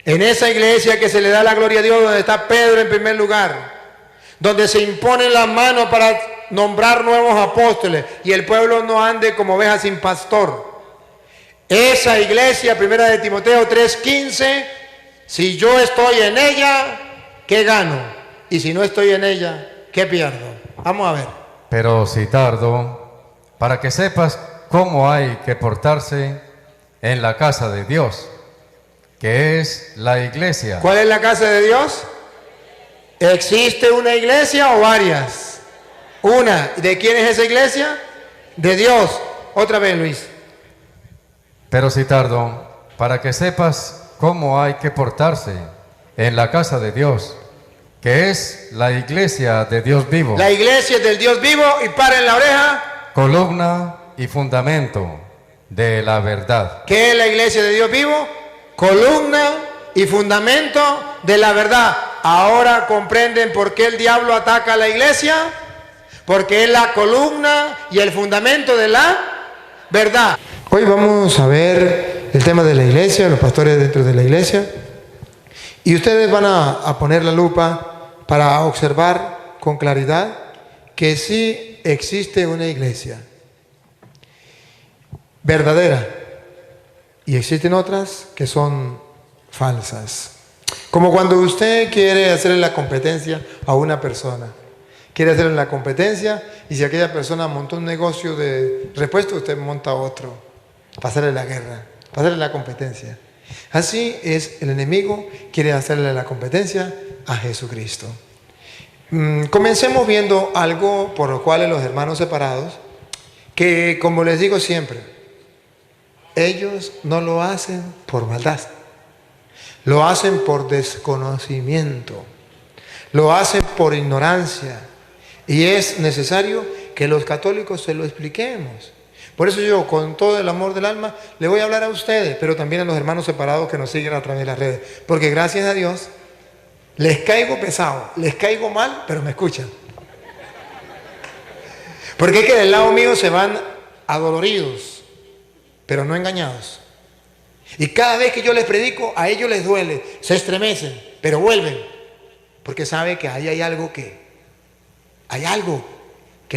En esa iglesia que se le da la gloria a Dios, donde está Pedro en primer lugar, donde se imponen las manos para nombrar nuevos apóstoles y el pueblo no ande como oveja sin pastor. Esa iglesia, primera de Timoteo 3:15, si yo estoy en ella, ¿qué gano? Y si no estoy en ella, ¿qué pierdo? Vamos a ver. Pero si tardo, para que sepas cómo hay que portarse en la casa de Dios, que es la iglesia. ¿Cuál es la casa de Dios? ¿Existe una iglesia o varias? Una. ¿De quién es esa iglesia? De Dios. Otra vez, Luis. Pero si tardo, para que sepas cómo hay que portarse en la casa de Dios, que es la iglesia de Dios vivo. La iglesia es del Dios vivo y para en la oreja. Columna y fundamento de la verdad. ¿Qué es la iglesia de Dios vivo? Columna y fundamento de la verdad. Ahora comprenden por qué el diablo ataca a la iglesia. Porque es la columna y el fundamento de la verdad. Hoy vamos a ver el tema de la iglesia, los pastores dentro de la iglesia. Y ustedes van a poner la lupa para observar con claridad que sí existe una iglesia verdadera y existen otras que son falsas. Como cuando usted quiere hacerle la competencia a una persona. Quiere hacerle la competencia y si aquella persona montó un negocio de repuesto, usted monta otro para hacerle la guerra, para hacerle la competencia. Así es el enemigo, quiere hacerle la competencia a Jesucristo. Comencemos viendo algo por lo cual los hermanos separados, que como les digo siempre, ellos no lo hacen por maldad, lo hacen por desconocimiento, lo hacen por ignorancia y es necesario que los católicos se lo expliquemos. Por eso yo, con todo el amor del alma, le voy a hablar a ustedes, pero también a los hermanos separados que nos siguen a través de las redes. Porque gracias a Dios, les caigo pesado, les caigo mal, pero me escuchan. Porque es que del lado mío se van adoloridos, pero no engañados. Y cada vez que yo les predico, a ellos les duele, se estremecen, pero vuelven. Porque sabe que ahí hay algo que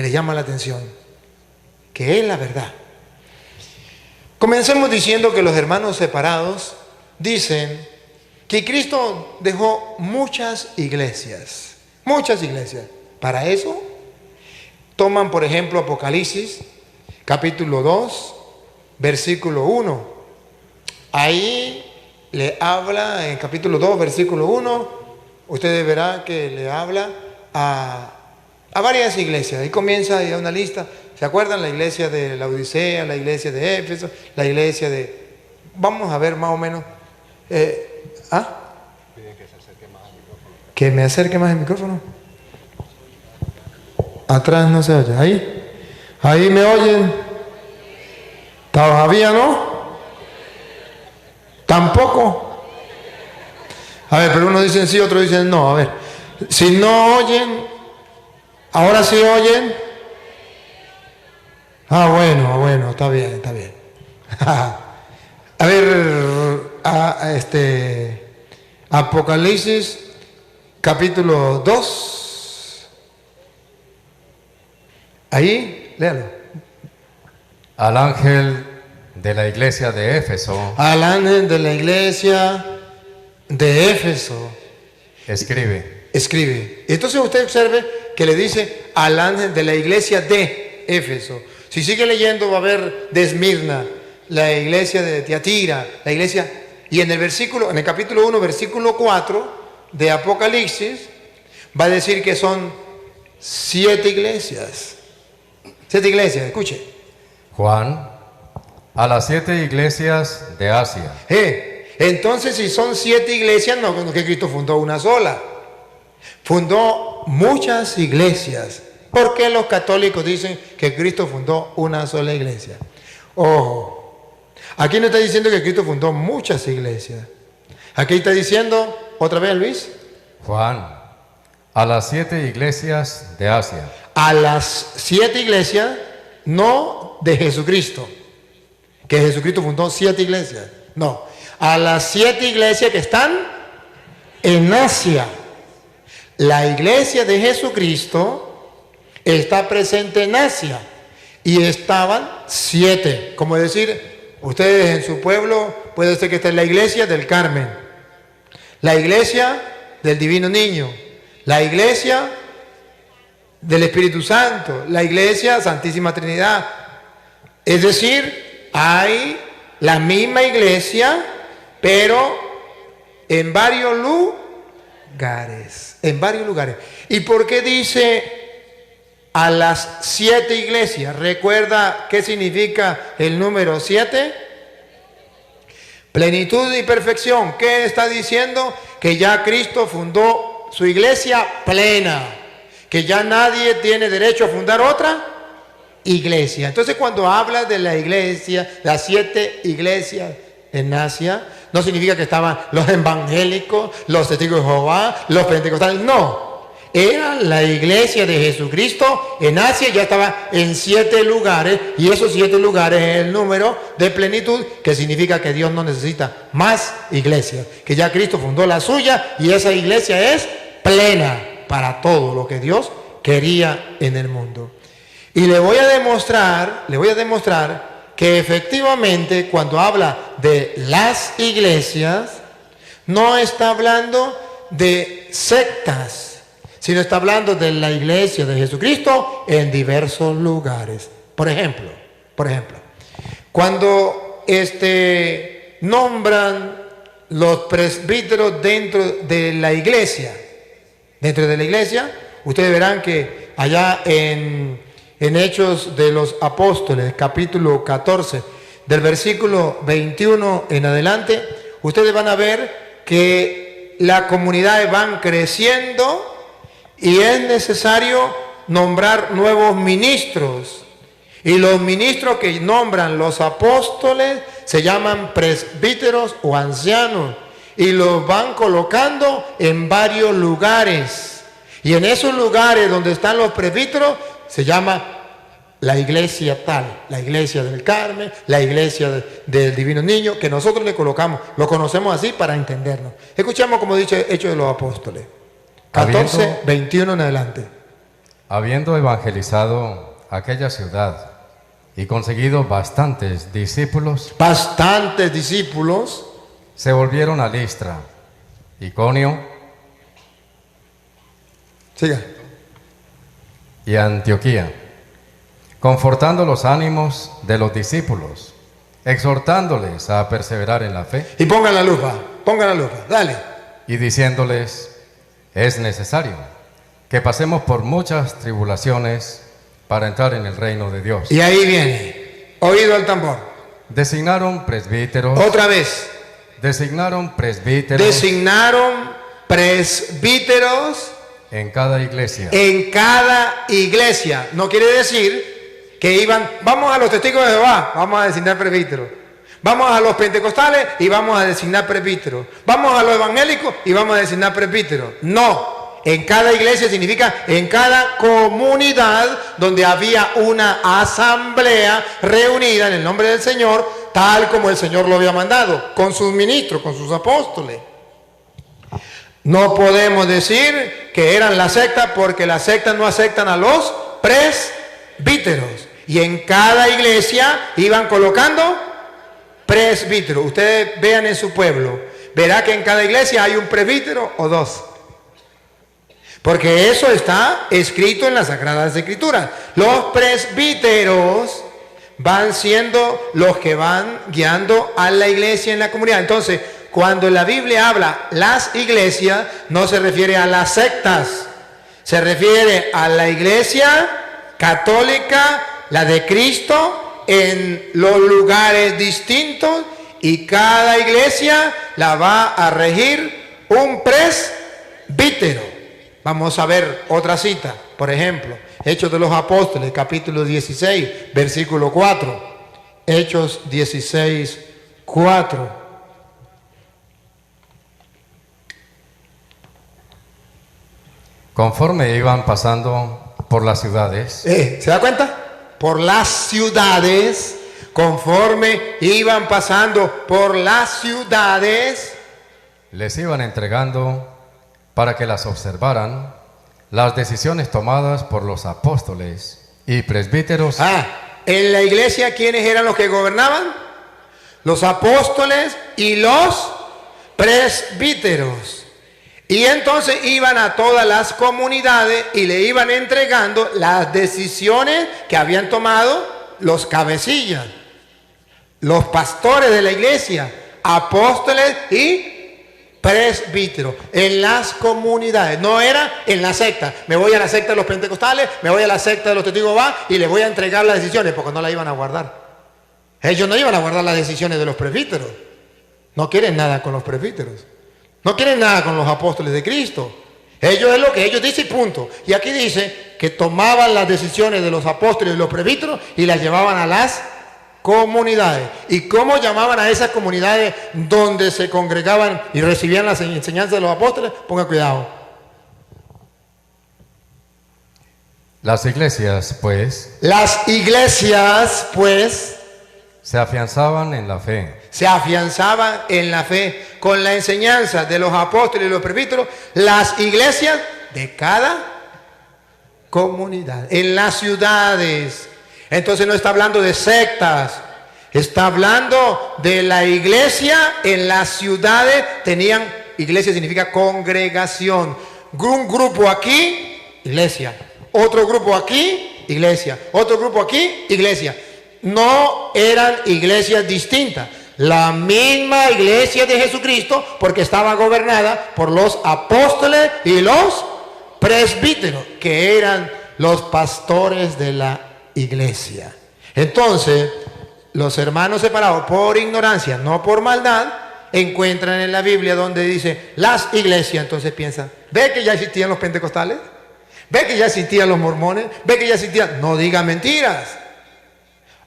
les llama la atención. Que es la verdad. Comencemos diciendo que los hermanos separados dicen que Cristo dejó muchas iglesias. Muchas iglesias. Para eso toman, por ejemplo, Apocalipsis, capítulo 2, versículo 1. Ahí le habla, en capítulo 2, versículo 1, ustedes verán que le habla a varias iglesias. Ahí comienza ya una lista. ¿Se acuerdan? La iglesia de la Odisea, la iglesia de Éfeso, la iglesia de... Vamos a ver más o menos... Que me acerque más el micrófono. Atrás no se oye. Ahí me oyen. ¿Todavía no? ¿Tampoco? A ver, pero unos dicen sí, otros dicen no. A ver, si no oyen, ahora sí oyen. Bueno, está bien, está bien. A ver, Apocalipsis, capítulo 2. Ahí, léalo. Al ángel de la iglesia de Éfeso. Al ángel de la iglesia de Éfeso. Escribe. Entonces usted observe que le dice al ángel de la iglesia de Éfeso. Si sigue leyendo va a ver de Esmirna, la iglesia de Tiatira, la iglesia... Y en el capítulo 1, versículo 4 de Apocalipsis, va a decir que son 7 iglesias. 7 iglesias, escuche. Juan, a las 7 iglesias de Asia. Entonces si son 7 iglesias, no que Cristo fundó una sola. Fundó muchas iglesias. ¿Por qué los católicos dicen que Cristo fundó una sola iglesia? Ojo, aquí no está diciendo que Cristo fundó muchas iglesias. Aquí está diciendo, otra vez Luis. Juan, a las 7 iglesias de Asia. A las 7 iglesias, no de Jesucristo. Que Jesucristo fundó 7 iglesias. No, a las 7 iglesias que están en Asia. La iglesia de Jesucristo está presente en Asia y estaban 7. Como decir, ustedes en su pueblo puede ser que esté la iglesia del Carmen, la iglesia del Divino Niño, la iglesia del Espíritu Santo, la iglesia Santísima Trinidad. Es decir, hay la misma iglesia, pero en varios lugares. En varios lugares. ¿Y por qué dice a las 7 iglesias? ¿Recuerda qué significa el número 7? Plenitud y perfección. ¿Qué está diciendo? Que ya Cristo fundó su iglesia plena, que ya nadie tiene derecho a fundar otra iglesia. Entonces, cuando habla de la iglesia, las 7 iglesias en Asia, no significa que estaban los evangélicos, los testigos de Jehová, los pentecostales. No, era la iglesia de Jesucristo en Asia, ya estaba en 7 lugares, y esos 7 lugares es el número de plenitud, que significa que Dios no necesita más iglesias, que ya Cristo fundó la suya y esa iglesia es plena para todo lo que Dios quería en el mundo. Y le voy a demostrar que efectivamente cuando habla de las iglesias, no está hablando de sectas, sino está hablando de la iglesia de Jesucristo en diversos lugares. Por ejemplo, cuando nombran los presbíteros dentro de la iglesia, ustedes verán que allá en Hechos de los Apóstoles, capítulo 14, del versículo 21 en adelante, ustedes van a ver que las comunidades van creciendo y es necesario nombrar nuevos ministros. Y los ministros que nombran los apóstoles se llaman presbíteros o ancianos y los van colocando en varios lugares. Y en esos lugares donde están los presbíteros se llama la iglesia tal, la iglesia del Carmen, la iglesia del Divino Niño, que nosotros le colocamos, lo conocemos así para entendernos. Escuchamos como dice Hechos de los Apóstoles, 14, 21 en adelante. Habiendo evangelizado aquella ciudad y conseguido bastantes discípulos, se volvieron a Listra, Iconio, siga, y Antioquía, confortando los ánimos de los discípulos, exhortándoles a perseverar en la fe. Y pongan la lupa, dale. Y diciéndoles, es necesario que pasemos por muchas tribulaciones para entrar en el reino de Dios. Y ahí viene, oído al tambor. Designaron presbíteros. Otra vez. Designaron presbíteros. En cada iglesia. No quiere decir que iban, vamos a los testigos de Jehová, vamos a designar presbíteros. Vamos a los pentecostales y vamos a designar presbíteros. Vamos a los evangélicos y vamos a designar presbíteros. No. En cada iglesia significa en cada comunidad donde había una asamblea reunida en el nombre del Señor, tal como el Señor lo había mandado, con sus ministros, con sus apóstoles. No podemos decir que eran la secta porque las sectas no aceptan a los presbíteros. Y en cada iglesia iban colocando presbíteros. Ustedes vean en su pueblo, verá que en cada iglesia hay un presbítero o 2. Porque eso está escrito en las Sagradas Escrituras. Los presbíteros van siendo los que van guiando a la iglesia en la comunidad. Entonces, cuando la Biblia habla las iglesias, no se refiere a las sectas, se refiere a la iglesia católica, la de Cristo, en los lugares distintos, y cada iglesia la va a regir un presbítero. Vamos a ver otra cita, por ejemplo, Hechos de los Apóstoles, capítulo 16, versículo 4. Hechos 16, 4. Conforme iban pasando por las ciudades. ¿Se da cuenta? Por las ciudades, Conforme iban pasando por las ciudades, les iban entregando para que las observaran las decisiones tomadas por los apóstoles y presbíteros. En la iglesia, ¿quiénes eran los que gobernaban? Los apóstoles y los presbíteros. Y entonces iban a todas las comunidades y le iban entregando las decisiones que habían tomado los cabecillas, los pastores de la iglesia, apóstoles y presbíteros, en las comunidades. No era en la secta. Me voy a la secta de los pentecostales, me voy a la secta de los testigos de Jehová y les voy a entregar las decisiones, porque no las iban a guardar. Ellos no iban a guardar las decisiones de los presbíteros. No quieren nada con los presbíteros. No quieren nada con los apóstoles de Cristo. Ellos es lo que ellos dicen y punto. Y aquí dice que tomaban las decisiones de los apóstoles y los presbíteros y las llevaban a las comunidades. ¿Y cómo llamaban a esas comunidades donde se congregaban y recibían las enseñanzas de los apóstoles? Ponga cuidado. Las iglesias, pues, se afianzaban en la fe. Se afianzaban en la fe con la enseñanza de los apóstoles y los presbíteros. Las iglesias de cada comunidad, en las ciudades. Entonces no está hablando de sectas, está hablando de la iglesia en las ciudades. Tenían, iglesia significa congregación. Un grupo aquí, iglesia. Otro grupo aquí, iglesia. Otro grupo aquí, iglesia. No eran iglesias distintas. La misma iglesia de Jesucristo, porque estaba gobernada por los apóstoles y los presbíteros, que eran los pastores de la iglesia. Entonces, los hermanos separados por ignorancia, no por maldad, encuentran en la Biblia donde dice las iglesias. Entonces piensan, ¿ve que ya existían los pentecostales? ¿Ve que ya existían los mormones? ¿Ve que ya existían? No digan mentiras.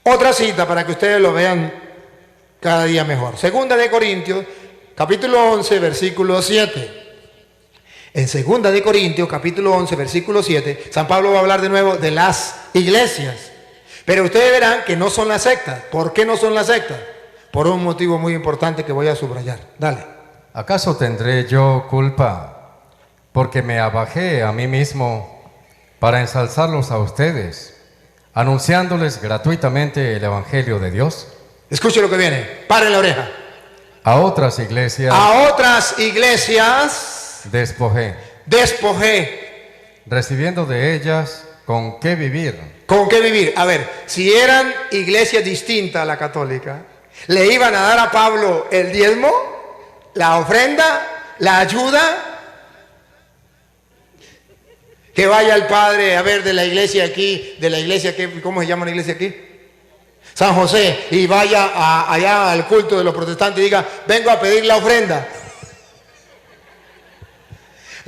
Otra cita para que ustedes lo vean cada día mejor. Segunda de Corintios, capítulo 11, versículo 7. En Segunda de Corintios, capítulo 11, versículo 7, San Pablo va a hablar de nuevo de las iglesias. Pero ustedes verán que no son las sectas. ¿Por qué no son las sectas? Por un motivo muy importante que voy a subrayar. Dale. ¿Acaso tendré yo culpa porque me abajé a mí mismo para ensalzarlos a ustedes, anunciándoles gratuitamente el Evangelio de Dios? Escuche lo que viene, pare la oreja. A otras iglesias despojé, recibiendo de ellas con qué vivir. ¿Con qué vivir? A ver, si eran iglesias distintas a la católica, ¿le iban a dar a Pablo el diezmo, la ofrenda, la ayuda? Que vaya el padre a ver de la iglesia aquí, ¿cómo se llama la iglesia aquí? San José, y vaya allá al culto de los protestantes y diga, vengo a pedir la ofrenda.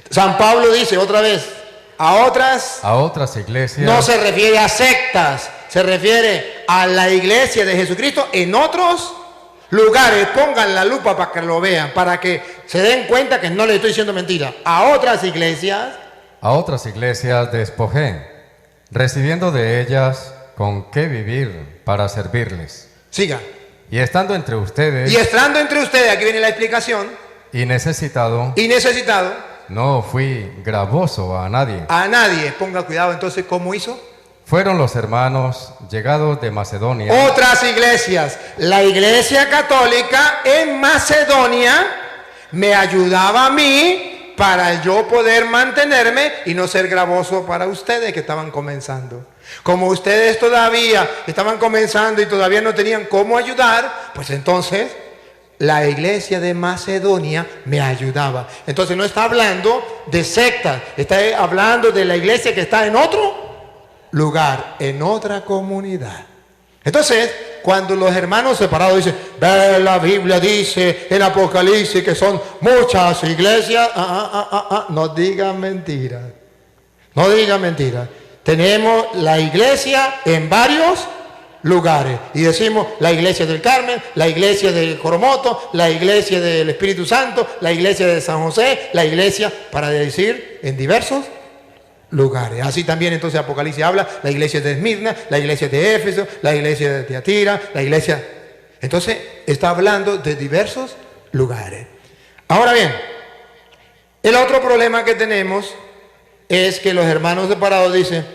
San Pablo dice otra vez, a otras iglesias. No se refiere a sectas, se refiere a la iglesia de Jesucristo en otros lugares. Pongan la lupa para que lo vean, para que se den cuenta que no les estoy diciendo mentira. A otras iglesias despojé, recibiendo de ellas con qué vivir para servirles. Siga. Y estando entre ustedes, aquí viene la explicación. Y necesitado, no fui gravoso a nadie. A nadie. Ponga cuidado entonces, ¿cómo hizo? Fueron los hermanos llegados de Macedonia. Otras iglesias. La iglesia católica en Macedonia me ayudaba a mí para yo poder mantenerme y no ser gravoso para ustedes que estaban comenzando. Como ustedes todavía estaban comenzando y todavía no tenían cómo ayudar, pues entonces la iglesia de Macedonia me ayudaba. Entonces no está hablando de sectas, está hablando de la iglesia que está en otro lugar, en otra comunidad. Entonces, cuando los hermanos separados dicen, ve, la Biblia dice en Apocalipsis que son muchas iglesias, no digan mentiras. No digan mentiras. Tenemos la iglesia en varios lugares y decimos la iglesia del Carmen, la iglesia del Joromoto, la iglesia del Espíritu Santo, la iglesia de San José, la iglesia, para decir, en diversos lugares. Así también entonces Apocalipsis habla, la iglesia de Esmirna, la iglesia de Éfeso, la iglesia de Tiatira, la iglesia... Entonces está hablando de diversos lugares. Ahora bien, el otro problema que tenemos es que los hermanos separados dicen,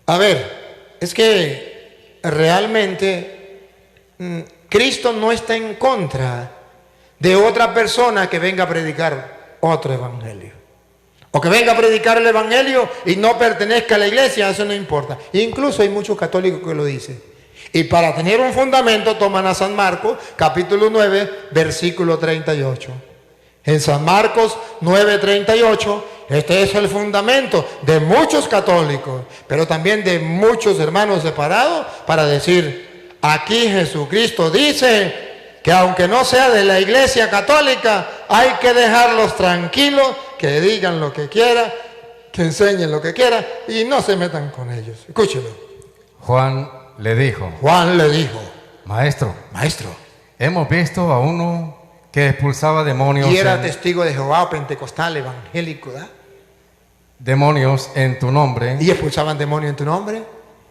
a ver, es que realmente Cristo no está en contra de otra persona que venga a predicar otro evangelio. O que venga a predicar el evangelio y no pertenezca a la iglesia, eso no importa. Incluso hay muchos católicos que lo dicen. Y para tener un fundamento toman a San Marcos, capítulo 9, versículo 38. En San Marcos 9:38, este es el fundamento de muchos católicos, pero también de muchos hermanos separados, para decir, aquí Jesucristo dice que aunque no sea de la iglesia católica, hay que dejarlos tranquilos, que digan lo que quieran, que enseñen lo que quieran y no se metan con ellos. Escúchelo. Juan le dijo, Maestro, hemos visto a uno que expulsaba demonios y era testigo de Jehová, pentecostal, evangélico, ¿verdad? demonios en tu nombre Y expulsaban demonios en tu nombre.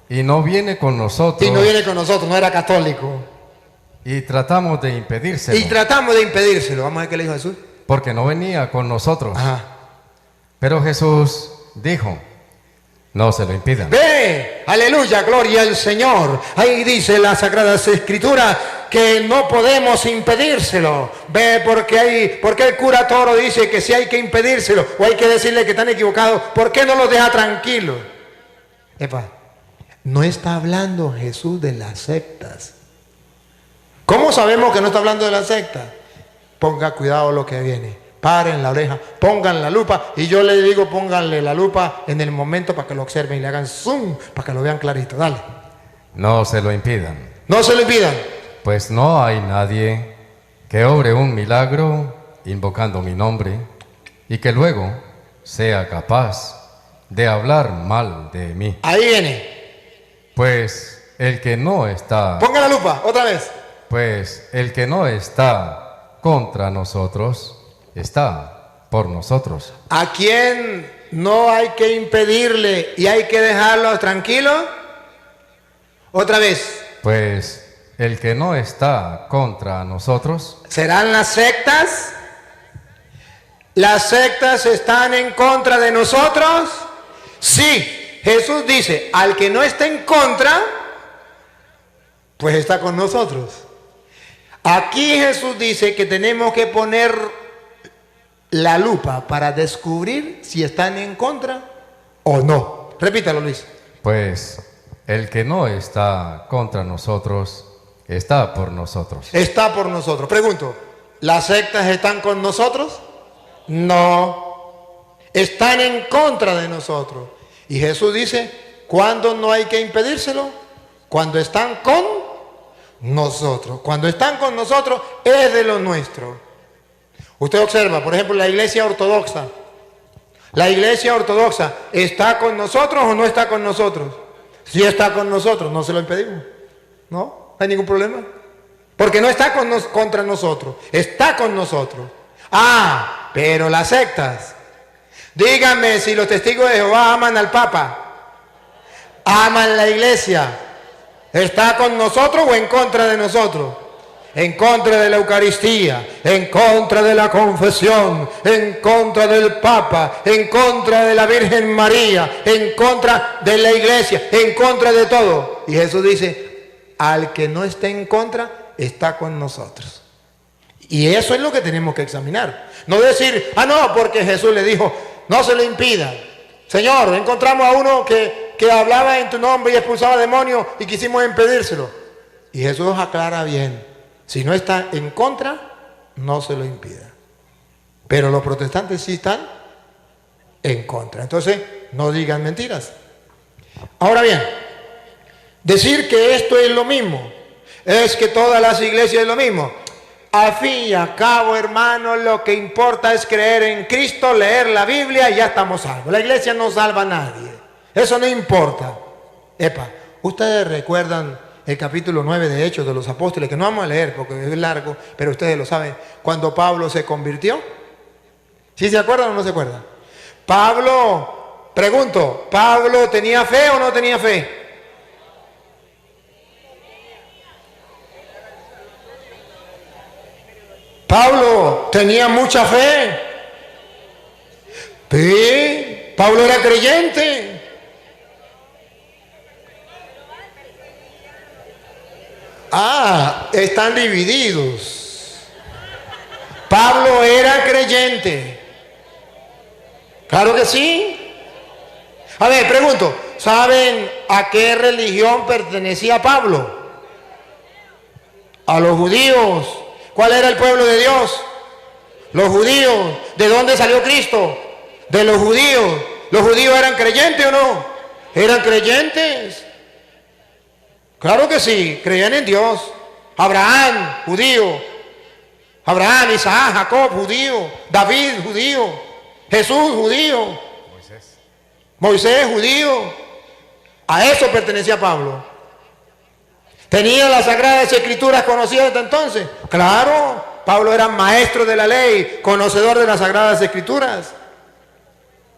y no viene con nosotros Y no viene con nosotros, no era católico. y tratamos de impedírselo Y tratamos de impedírselo. Vamos a ver qué le dijo Jesús. porque no venía con nosotros. Ajá. Pero Jesús dijo, no se lo impidan. Ve, aleluya, gloria al Señor. Ahí dice la Sagrada Escritura que no podemos impedírselo. Ve, porque el cura Toro dice que si hay que impedírselo o hay que decirle que están equivocados, ¿por qué no los deja tranquilos? Epa, no está hablando Jesús de las sectas. ¿Cómo sabemos que no está hablando de las sectas? Ponga cuidado lo que viene. Paren la oreja, pongan la lupa, y yo le digo pónganle la lupa en el momento para que lo observen y le hagan zoom para que lo vean clarito. Dale. No se lo impidan, No se lo impidan. pues no hay nadie que obre un milagro invocando mi nombre y que luego sea capaz de hablar mal de mí. Ahí viene. Pues el que no está, Ponga la lupa, otra vez. pues el que no está contra nosotros, está por nosotros. ¿A quién no hay que impedirle y hay que dejarlo tranquilo? Otra vez. Pues el que no está contra nosotros, ¿Serán las sectas? ¿Las sectas están en contra de nosotros? Sí. Jesús dice, al que no está en contra, pues está con nosotros. Aquí Jesús dice que tenemos que poner la lupa para descubrir si están en contra o no. Repítalo, Luis. pues el que no está contra nosotros, está por nosotros. Está por nosotros. Pregunto, ¿las sectas están con nosotros? No. Están en contra de nosotros. Y Jesús dice, ¿cuándo no hay que impedírselo? Cuando están con nosotros. Cuando están con nosotros es de lo nuestro. Usted observa, por ejemplo, la iglesia ortodoxa. La iglesia ortodoxa, ¿está con nosotros o no está con nosotros? Si está con nosotros, no se lo impedimos. No hay ningún problema. Porque no está contra nosotros, está con nosotros. Ah, pero las sectas. Díganme si los testigos de Jehová aman al Papa, aman la iglesia. ¿Está con nosotros o en contra de nosotros? En contra de la Eucaristía, en contra de la confesión, en contra del Papa, en contra de la Virgen María, en contra de la iglesia, en contra de todo. Y Jesús dice, al que no esté en contra, está con nosotros. Y eso es lo que tenemos que examinar. No decir, no, porque Jesús le dijo, no se le impida. Señor, encontramos a uno que hablaba en tu nombre y expulsaba demonios y quisimos impedírselo. Y Jesús aclara bien. Si no está en contra, no se lo impida. Pero los protestantes sí están en contra. Entonces, no digan mentiras. Ahora bien, decir que esto es lo mismo, es que todas las iglesias es lo mismo. A fin y a cabo, hermanos, lo que importa es creer en Cristo, leer la Biblia y ya estamos salvos. La iglesia no salva a nadie. Eso no importa. Epa, ustedes recuerdan el capítulo 9 de Hechos de los Apóstoles, que no vamos a leer porque es largo, pero ustedes lo saben, cuando Pablo se convirtió. ¿Sí se acuerdan o no se acuerdan? Pablo Pregunto, ¿Pablo tenía fe o no tenía fe? Pablo tenía mucha fe. Sí, Pablo era creyente. Ah, están divididos. Pablo era creyente. Claro que sí. A ver, pregunto, ¿saben a qué religión pertenecía Pablo? A los judíos. ¿Cuál era el pueblo de Dios? Los judíos. ¿De dónde salió Cristo? De los judíos. ¿Los judíos eran creyentes o no? ¿Eran creyentes? Claro que sí, creían en Dios. Abraham, judío. Abraham, Isaac, Jacob, judío. David, judío. Jesús, judío. Moisés, judío. A eso pertenecía Pablo. ¿Tenía las Sagradas Escrituras conocidas hasta entonces? Claro, Pablo era maestro de la ley, conocedor de las Sagradas Escrituras.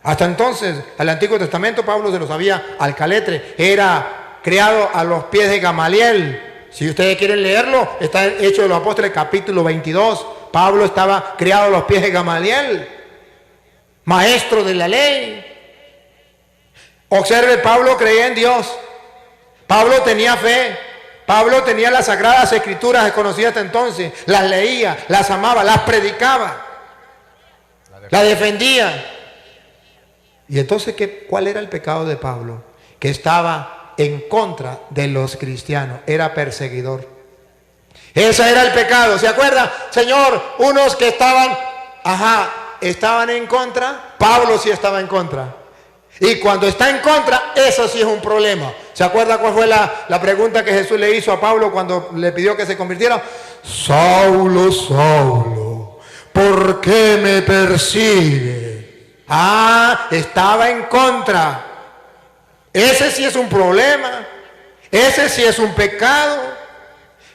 Hasta entonces, al Antiguo Testamento, Pablo se lo sabía al caletre. Era criado a los pies de Gamaliel. Si ustedes quieren leerlo, está en Hechos de los Apóstoles, capítulo 22. Pablo estaba criado a los pies de Gamaliel, maestro de la ley. Observe, Pablo creía en Dios. Pablo tenía fe. Pablo tenía las Sagradas Escrituras desconocidas hasta entonces. Las leía, las amaba, las predicaba, las defendía. Y entonces, ¿cuál era el pecado de Pablo? Que estaba en contra de los cristianos. Era perseguidor. Ese era el pecado. ¿Se acuerda, Señor? Unos que estaban en contra. Pablo sí estaba en contra. Y cuando está en contra, eso sí es un problema. ¿Se acuerda cuál fue la pregunta que Jesús le hizo a Pablo cuando le pidió que se convirtiera? Saulo, Saulo, ¿por qué me persigue? Ah, estaba en contra. Ese sí es un problema. Ese sí es un pecado.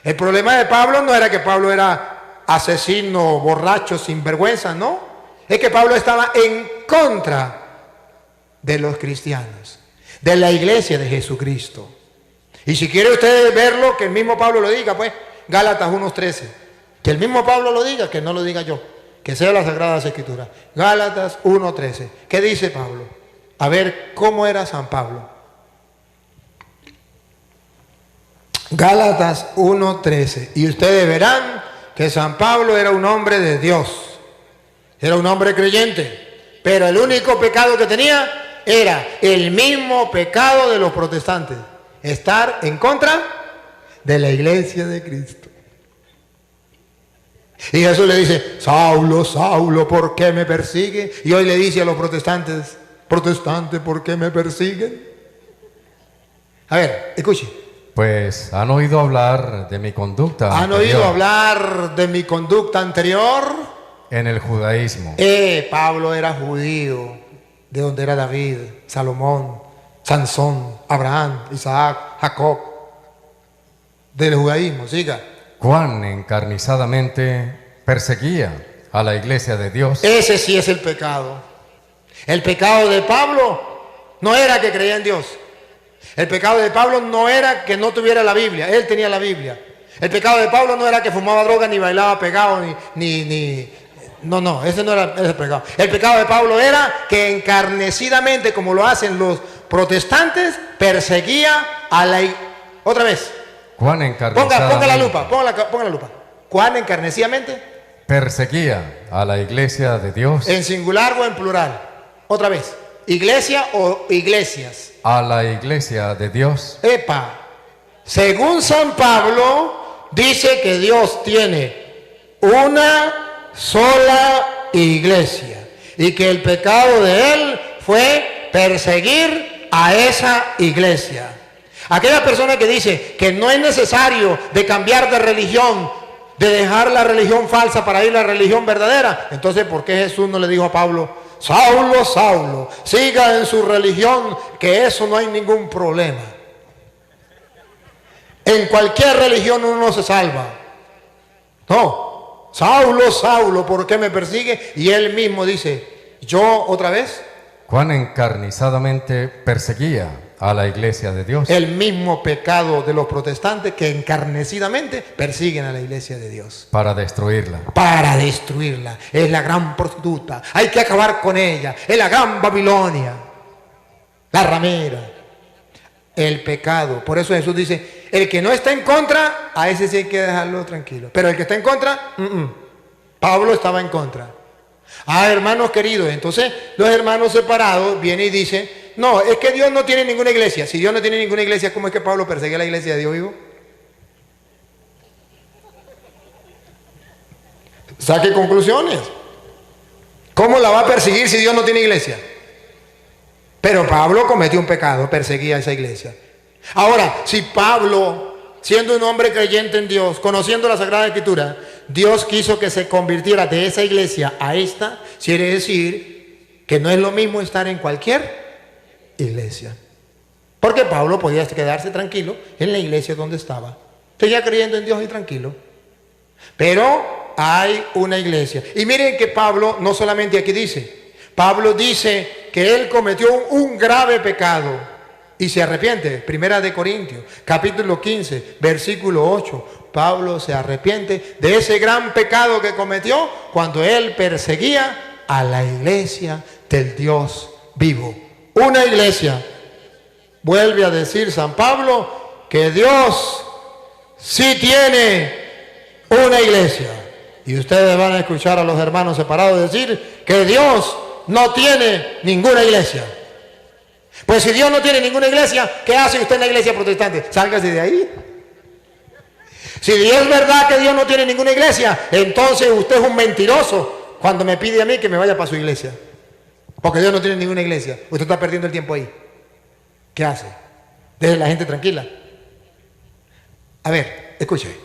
El problema de Pablo no era que Pablo era asesino, borracho, sinvergüenza, no. Es que Pablo estaba en contra de los cristianos, de la iglesia de Jesucristo. Y si quiere usted verlo, que el mismo Pablo lo diga, pues, Gálatas 1:13. Que el mismo Pablo lo diga, que no lo diga yo, que sea las Sagradas Escrituras. Gálatas 1:13. ¿Qué dice Pablo? A ver, ¿cómo era San Pablo? Gálatas 1:13. Y ustedes verán que San Pablo era un hombre de Dios. Era un hombre creyente. Pero el único pecado que tenía era el mismo pecado de los protestantes. Estar en contra de la iglesia de Cristo. Y Jesús le dice, Saulo, Saulo, ¿por qué me persigue? Y hoy le dice a los protestantes, protestantes, ¿por qué me persiguen? A ver, escuche. Pues han oído hablar de mi conducta ¿Han oído hablar de mi conducta anterior? En el judaísmo. Pablo era judío, de donde era David, Salomón, Sansón, Abraham, Isaac, Jacob. Del judaísmo, siga. Cuán encarnizadamente perseguía a la iglesia de Dios. Ese sí es el pecado. El pecado de Pablo no era que creía en Dios. El pecado de Pablo no era que no tuviera la Biblia. Él tenía la Biblia. El pecado de Pablo no era que fumaba droga, ni bailaba pegado, No, ese no era ese pecado. El pecado de Pablo era que encarnecidamente, como lo hacen los protestantes, perseguía a la... Otra vez. Cuán encarnizadamente. Ponga la lupa, ponga la lupa. ¿Cuán encarnecidamente? Perseguía a la iglesia de Dios. ¿En singular o en plural? Otra vez. ¿Iglesia o iglesias? A la iglesia de Dios. Epa. Según San Pablo, dice que Dios tiene una sola iglesia y que el pecado de él fue perseguir a esa iglesia. Aquella persona que dice que no es necesario de cambiar de religión, de dejar la religión falsa para ir a la religión verdadera, entonces ¿por qué Jesús no le dijo a Pablo, Saulo, Saulo, siga en su religión, que eso no hay ningún problema? En cualquier religión uno se salva. No, Saulo, Saulo, ¿por qué me persigue? Y él mismo dice, yo otra vez, cuán encarnizadamente perseguía a la iglesia de Dios. El mismo pecado de los protestantes que encarnecidamente persiguen a la iglesia de Dios. Para destruirla. Para destruirla. Es la gran prostituta. Hay que acabar con ella. Es la gran Babilonia. La ramera. El pecado. Por eso Jesús dice, el que no está en contra, a ese sí hay que dejarlo tranquilo. Pero el que está en contra, Pablo estaba en contra. Hermanos queridos, entonces los hermanos separados vienen y dicen, no, es que Dios no tiene ninguna iglesia. Si Dios no tiene ninguna iglesia, ¿cómo es que Pablo perseguía a la iglesia de Dios vivo? Saque conclusiones. ¿Cómo la va a perseguir si Dios no tiene iglesia? Pero Pablo cometió un pecado, perseguía a esa iglesia. Ahora, si Pablo, siendo un hombre creyente en Dios, conociendo la Sagrada Escritura, Dios quiso que se convirtiera de esa iglesia a esta, quiere decir que no es lo mismo estar en cualquier iglesia. Porque Pablo podía quedarse tranquilo en la iglesia donde estaba. Seguía creyendo en Dios y tranquilo. Pero hay una iglesia. Y miren que Pablo no solamente aquí dice, Pablo dice que él cometió un grave pecado y se arrepiente. Primera de Corintios, capítulo 15, versículo 8. Pablo se arrepiente de ese gran pecado que cometió cuando él perseguía a la iglesia del Dios vivo. Una iglesia. Vuelve a decir San Pablo que Dios sí tiene una iglesia. Y ustedes van a escuchar a los hermanos separados decir que Dios no tiene ninguna iglesia. Pues si Dios no tiene ninguna iglesia, ¿qué hace usted en la iglesia protestante? Sálgase de ahí. Si es verdad que Dios no tiene ninguna iglesia, entonces usted es un mentiroso cuando me pide a mí que me vaya para su iglesia. Porque Dios no tiene ninguna iglesia. Usted está perdiendo el tiempo ahí. ¿Qué hace? Deje a la gente tranquila. A ver, escuche.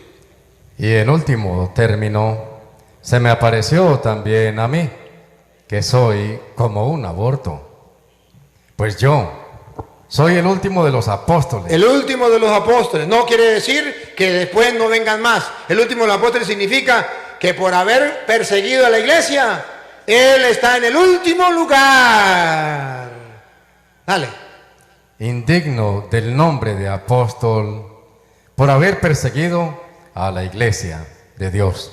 Y en último término, se me apareció también a mí, que soy como un aborto. Pues yo soy el último de los apóstoles. El último de los apóstoles. No quiere decir que después no vengan más. El último de los apóstoles significa que por haber perseguido a la iglesia, él está en el último lugar. Dale. Indigno del nombre de apóstol por haber perseguido a la iglesia de Dios.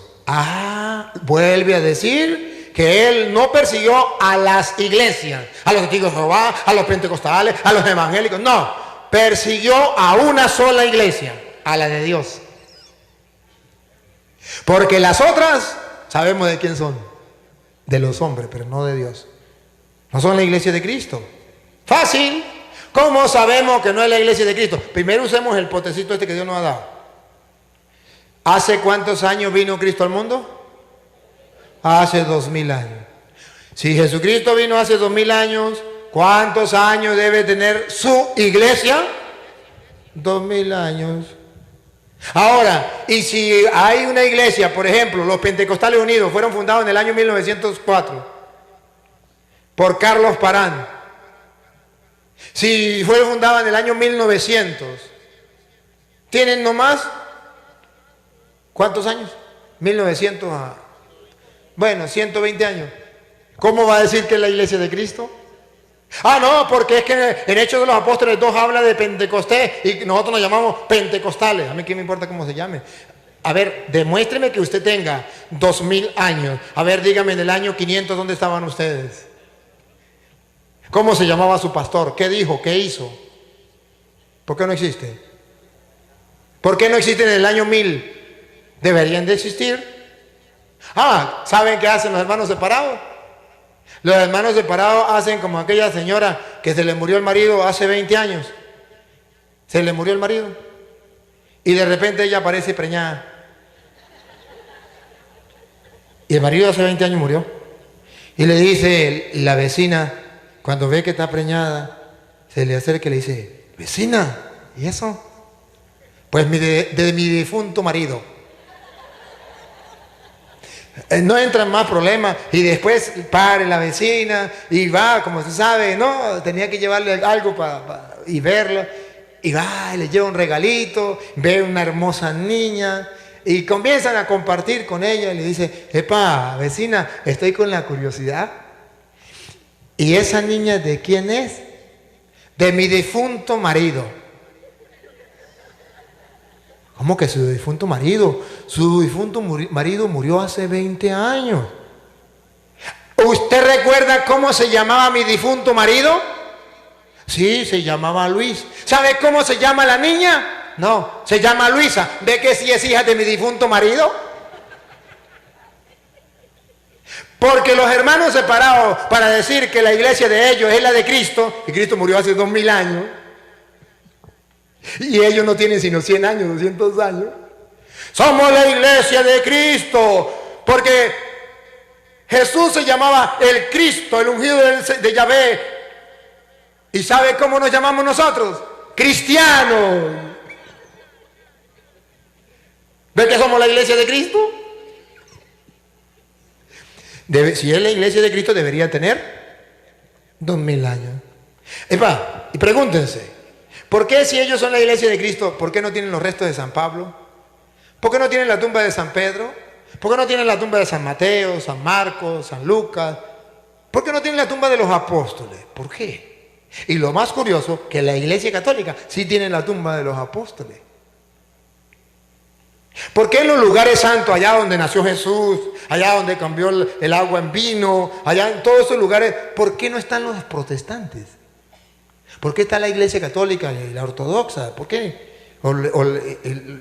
Vuelve a decir que él no persiguió a las iglesias, a los testigos de Jehová, a los pentecostales, a los evangélicos. No, persiguió a una sola iglesia, a la de Dios. Porque las otras sabemos de quién son. De los hombres, pero no de Dios. No son la iglesia de Cristo. Fácil. ¿Cómo sabemos que no es la iglesia de Cristo? Primero usemos el potecito este que Dios nos ha dado. ¿Hace cuántos años vino Cristo al mundo? Hace 2000 años. Si Jesucristo vino hace 2000 años, ¿cuántos años debe tener su iglesia? 2000 años. Ahora, y si hay una iglesia, por ejemplo, los Pentecostales Unidos fueron fundados en el año 1904 por Carlos Parán. Si fue fundada en el año 1900, ¿tienen nomás cuántos años? 1900 bueno, 120 años. ¿Cómo va a decir que es la iglesia de Cristo? No, porque es que en Hechos de los Apóstoles 2 habla de Pentecostés y nosotros nos llamamos pentecostales. A mí qué me importa cómo se llame. A ver, demuéstreme que usted tenga 2000 años. A ver, dígame en el año 500 ¿dónde estaban ustedes? ¿Cómo se llamaba su pastor? ¿Qué dijo? ¿Qué hizo? ¿Por qué no existe? ¿Por qué no existe en el año 1000? ¿Deberían de existir? ¿Saben qué hacen los hermanos separados? Los hermanos separados hacen como aquella señora que se le murió el marido hace 20 años. Se le murió el marido. Y de repente ella aparece preñada. Y el marido hace 20 años murió. Y le dice la vecina, cuando ve que está preñada, se le acerca y le dice, vecina, ¿y eso? Pues de mi difunto marido. No entran más problemas y después pare la vecina y va, como se sabe, no, tenía que llevarle algo y verla y va y le lleva un regalito, ve una hermosa niña y comienzan a compartir con ella y le dice, epa, vecina, estoy con la curiosidad. ¿Y esa niña de quién es? De mi difunto marido. ¿Cómo que su difunto marido? Su difunto marido murió hace 20 años. ¿Usted recuerda cómo se llamaba mi difunto marido? Sí, se llamaba Luis. ¿Sabe cómo se llama la niña? No, se llama Luisa. ¿Ve que sí es hija de mi difunto marido? Porque los hermanos separados, para decir que la iglesia de ellos es la de Cristo, y Cristo murió hace 2000 años, y ellos no tienen sino 100 años, 200 años. Somos la iglesia de Cristo, porque Jesús se llamaba el Cristo, el ungido de Yahvé. ¿Y sabe cómo nos llamamos nosotros? Cristianos. ¿Ve que somos la iglesia de Cristo? Si es la iglesia de Cristo, debería tener 2000 años. Epa, y pregúntense, ¿por qué si ellos son la iglesia de Cristo, por qué no tienen los restos de San Pablo? ¿Por qué no tienen la tumba de San Pedro? ¿Por qué no tienen la tumba de San Mateo, San Marcos, San Lucas? ¿Por qué no tienen la tumba de los apóstoles? ¿Por qué? Y lo más curioso, que la iglesia católica sí tiene la tumba de los apóstoles. ¿Por qué en los lugares santos, allá donde nació Jesús, allá donde cambió el agua en vino, allá en todos esos lugares, por qué no están los protestantes? ¿Por qué está la iglesia católica y la ortodoxa? ¿Por qué?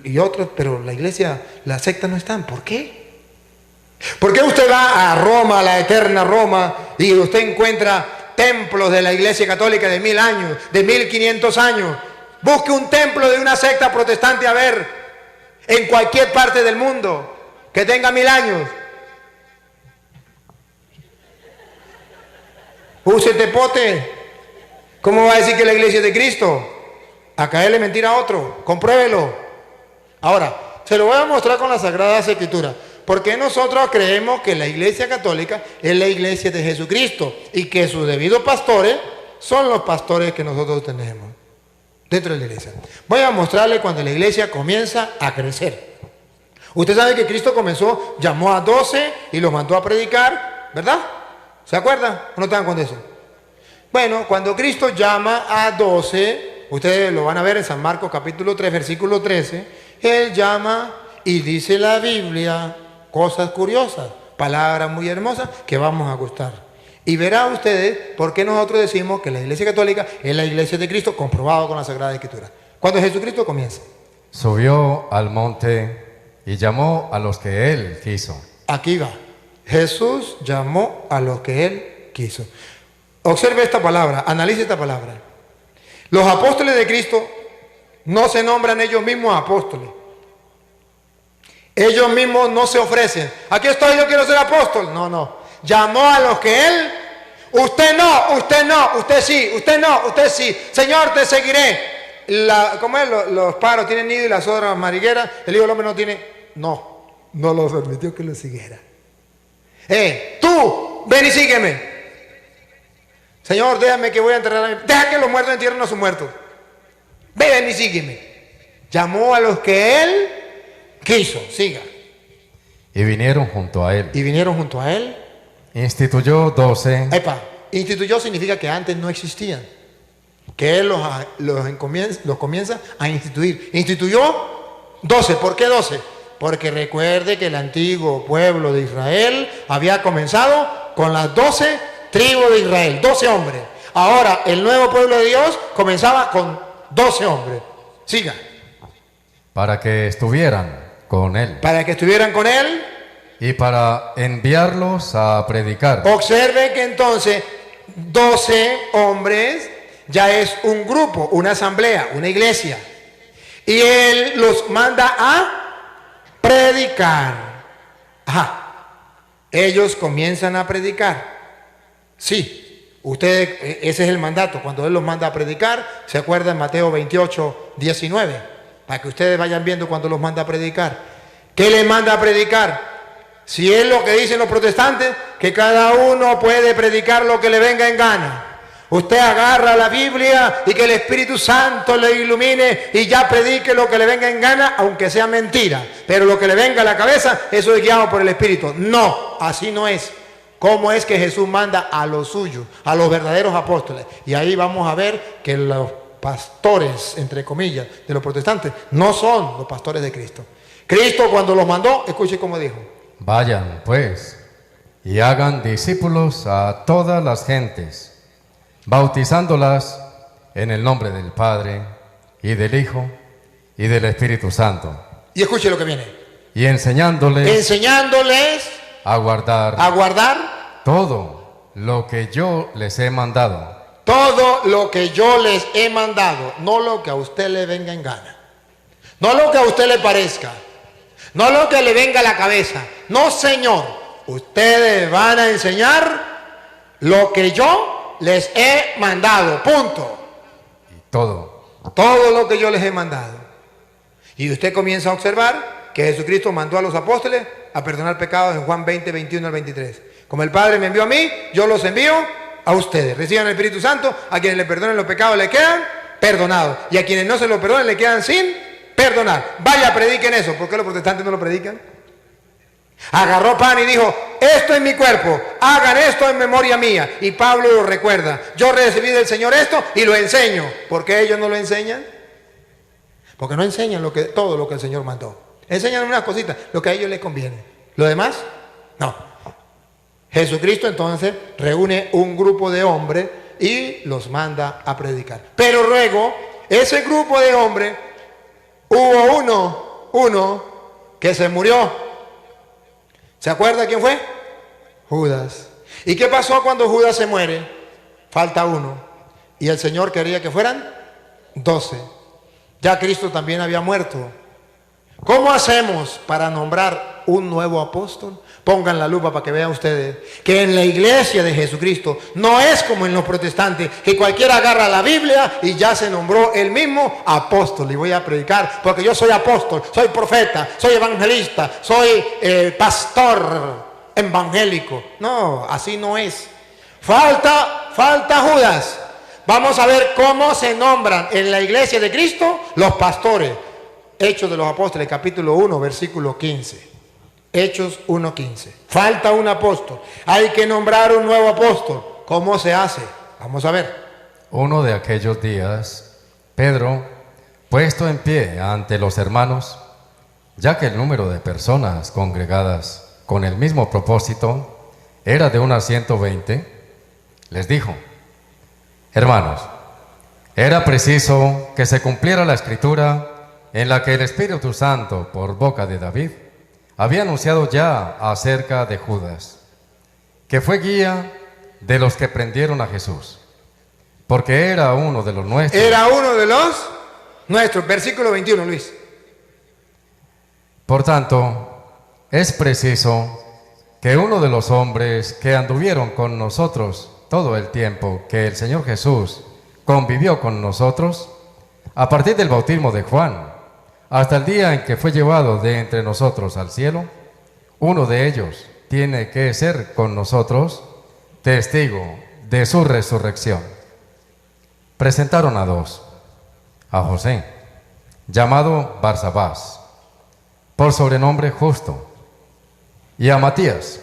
Y otros, pero la iglesia, la secta no están. ¿Por qué? ¿Por qué usted va a Roma, a la eterna Roma, y usted encuentra templos de la iglesia católica de 1000 años, de 1500 años? Busque un templo de una secta protestante a ver, en cualquier parte del mundo, que tenga 1000 años. Use tepote. ¿Cómo va a decir que la iglesia es de Cristo? A caerle mentira a otro. Compruébelo. Ahora, se lo voy a mostrar con las Sagradas Escrituras. Porque nosotros creemos que la iglesia católica es la iglesia de Jesucristo y que sus debidos pastores son los pastores que nosotros tenemos dentro de la iglesia. Voy a mostrarle cuando la iglesia comienza a crecer. Usted sabe que Cristo comenzó, llamó a 12 y los mandó a predicar, ¿verdad? ¿Se acuerdan? ¿O no te dan cuenta de eso? Bueno, cuando Cristo llama a 12, ustedes lo van a ver en San Marcos capítulo 3, versículo 13, Él llama y dice la Biblia cosas curiosas, palabras muy hermosas que vamos a gustar. Y verán ustedes por qué nosotros decimos que la iglesia católica es la iglesia de Cristo, comprobado con la Sagrada Escritura. Cuando Jesucristo comienza. Subió al monte y llamó a los que él quiso. Aquí va. Jesús llamó a los que él quiso. Observe esta palabra, analice esta palabra. Los apóstoles de Cristo no se nombran ellos mismos apóstoles. Ellos mismos no se ofrecen. Aquí estoy, yo quiero ser apóstol. No, no. Llamó a los que él, usted no, usted sí, usted no, usted sí. Señor, te seguiré. ¿Cómo es? Los pájaros tienen nido y las otras marigueras. El Hijo del Hombre no tiene. No los permitió que lo siguiera. Tú, ven y sígueme. Señor, déjame que voy a enterrar a mi... Deja que los muertos entierren a sus muertos. Ven y sígueme. Llamó a los que él quiso, siga. Y vinieron junto a él. Y vinieron junto a él. Instituyó 12. Epa, instituyó significa que antes no existían. Que él los comienza a instituir. Instituyó 12. ¿Por qué 12? Porque recuerde que el antiguo pueblo de Israel había comenzado con las 12 tribus de Israel, 12 hombres. Ahora el nuevo pueblo de Dios comenzaba con 12 hombres. Siga. Para que estuvieran con él. Para que estuvieran con él. Y para enviarlos a predicar. Observe que entonces 12 hombres ya es un grupo, una asamblea, una iglesia. Y él los manda a predicar. Ajá. Ellos comienzan a predicar. Sí, ustedes, ese es el mandato. Cuando él los manda a predicar, se acuerdan Mateo 28, 19. Para que ustedes vayan viendo cuando los manda a predicar. ¿Qué les manda a predicar? Si es lo que dicen los protestantes, que cada uno puede predicar lo que le venga en gana. Usted agarra la Biblia y que el Espíritu Santo le ilumine y ya predique lo que le venga en gana, aunque sea mentira. Pero lo que le venga a la cabeza, eso es guiado por el Espíritu. No, así no es. cómo es que Jesús manda a los suyos, a los verdaderos apóstoles. Y ahí vamos a ver que los pastores, entre comillas, de los protestantes, no son los pastores de Cristo. Cristo cuando los mandó, escuche cómo dijo. Vayan, pues, y hagan discípulos a todas las gentes, bautizándolas en el nombre del Padre, y del Hijo, y del Espíritu Santo. Y escuche lo que viene. Y enseñándoles a guardar todo lo que yo les he mandado. Todo lo que yo les he mandado, no lo que a usted le venga en gana, no lo que a usted le parezca, no lo que le venga a la cabeza. No, Señor, ustedes van a enseñar lo que yo les he mandado, punto. Y todo lo que yo les he mandado. Y usted comienza a observar que Jesucristo mandó a los apóstoles a perdonar pecados en Juan 20, 21 al 23. Como el Padre me envió a mí, yo los envío a ustedes. Reciban el Espíritu Santo, a quienes le perdonen los pecados le quedan perdonados, y a quienes no se los perdonen le quedan sin perdonar. Vaya, prediquen eso. ¿Por qué los protestantes no lo predican? Agarró pan y dijo, esto es mi cuerpo, hagan esto en memoria mía. Y Pablo lo recuerda, yo recibí del Señor esto y lo enseño. ¿Por qué ellos no lo enseñan? Porque no enseñan todo lo que el Señor mandó. Enseñan unas cositas, lo que a ellos les conviene. ¿Lo demás? No. Jesucristo entonces reúne un grupo de hombres y los manda a predicar. Pero luego, ese grupo de hombres, hubo uno que se murió. ¿Se acuerda quién fue? Judas. ¿Y qué pasó cuando Judas se muere? Falta uno. Y el Señor quería que fueran 12. Ya Cristo también había muerto. ¿Cómo hacemos para nombrar un nuevo apóstol? Pongan la lupa para que vean ustedes que en la iglesia de Jesucristo no es como en los protestantes, que cualquiera agarra la Biblia y ya se nombró el mismo apóstol. Y voy a predicar porque yo soy apóstol, soy profeta, soy evangelista, soy pastor evangélico. No, así no es. Falta Judas. Vamos a ver cómo se nombran en la iglesia de Cristo los pastores. Hechos de los Apóstoles, capítulo 1, versículo 15. Hechos 1:15. Falta un apóstol. Hay que nombrar un nuevo apóstol. ¿Cómo se hace? Vamos a ver. Uno de aquellos días, Pedro, puesto en pie ante los hermanos, ya que el número de personas congregadas con el mismo propósito era de unas 120, les dijo: hermanos, era preciso que se cumpliera la escritura en la que el Espíritu Santo, por boca de David, había anunciado ya acerca de Judas, que fue guía de los que prendieron a Jesús, porque era uno de los nuestros. Era uno de los nuestros. Versículo 21, Luis. Por tanto, es preciso que uno de los hombres que anduvieron con nosotros todo el tiempo que el Señor Jesús convivió con nosotros, a partir del bautismo de Juan, hasta el día en que fue llevado de entre nosotros al cielo, uno de ellos tiene que ser con nosotros testigo de su resurrección. Presentaron a dos: a José, llamado Barsabás, por sobrenombre Justo, y a Matías.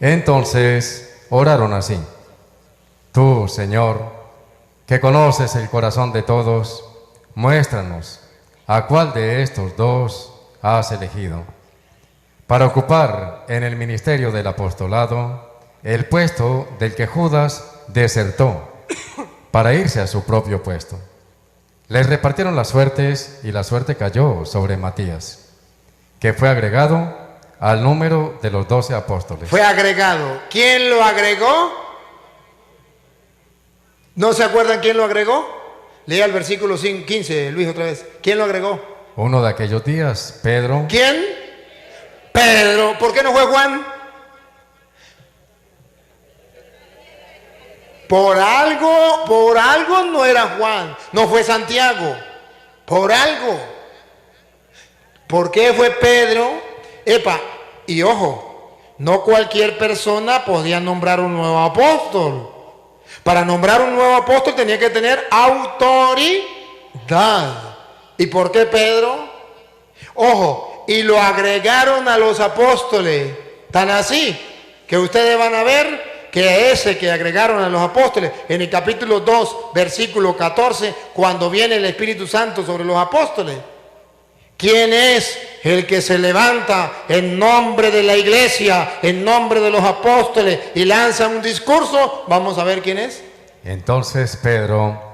Entonces oraron así: tú, Señor, que conoces el corazón de todos, muéstranos a cuál de estos dos has elegido para ocupar en el ministerio del apostolado el puesto del que Judas desertó para irse a su propio puesto. Les repartieron las suertes y la suerte cayó sobre Matías, que fue agregado al número de los 12 apóstoles. Fue agregado. ¿Quién lo agregó? ¿No se acuerdan quién lo agregó? Lea el versículo 15, Luis, otra vez. ¿Quién lo agregó? Uno de aquellos días, Pedro. ¿Quién? Pedro. ¿Por qué no fue Juan? Por algo no era Juan. No fue Santiago. Por algo. ¿Por qué fue Pedro? Y ojo, no cualquier persona podía nombrar un nuevo apóstol. Para nombrar un nuevo apóstol tenía que tener autoridad. ¿Y por qué Pedro? Ojo, y lo agregaron a los apóstoles. Tan así que ustedes van a ver que ese que agregaron a los apóstoles en el capítulo 2, versículo 14, cuando viene el Espíritu Santo sobre los apóstoles. ¿Quién es el que se levanta en nombre de la iglesia, en nombre de los apóstoles y lanza un discurso? Vamos a ver quién es. Entonces Pedro,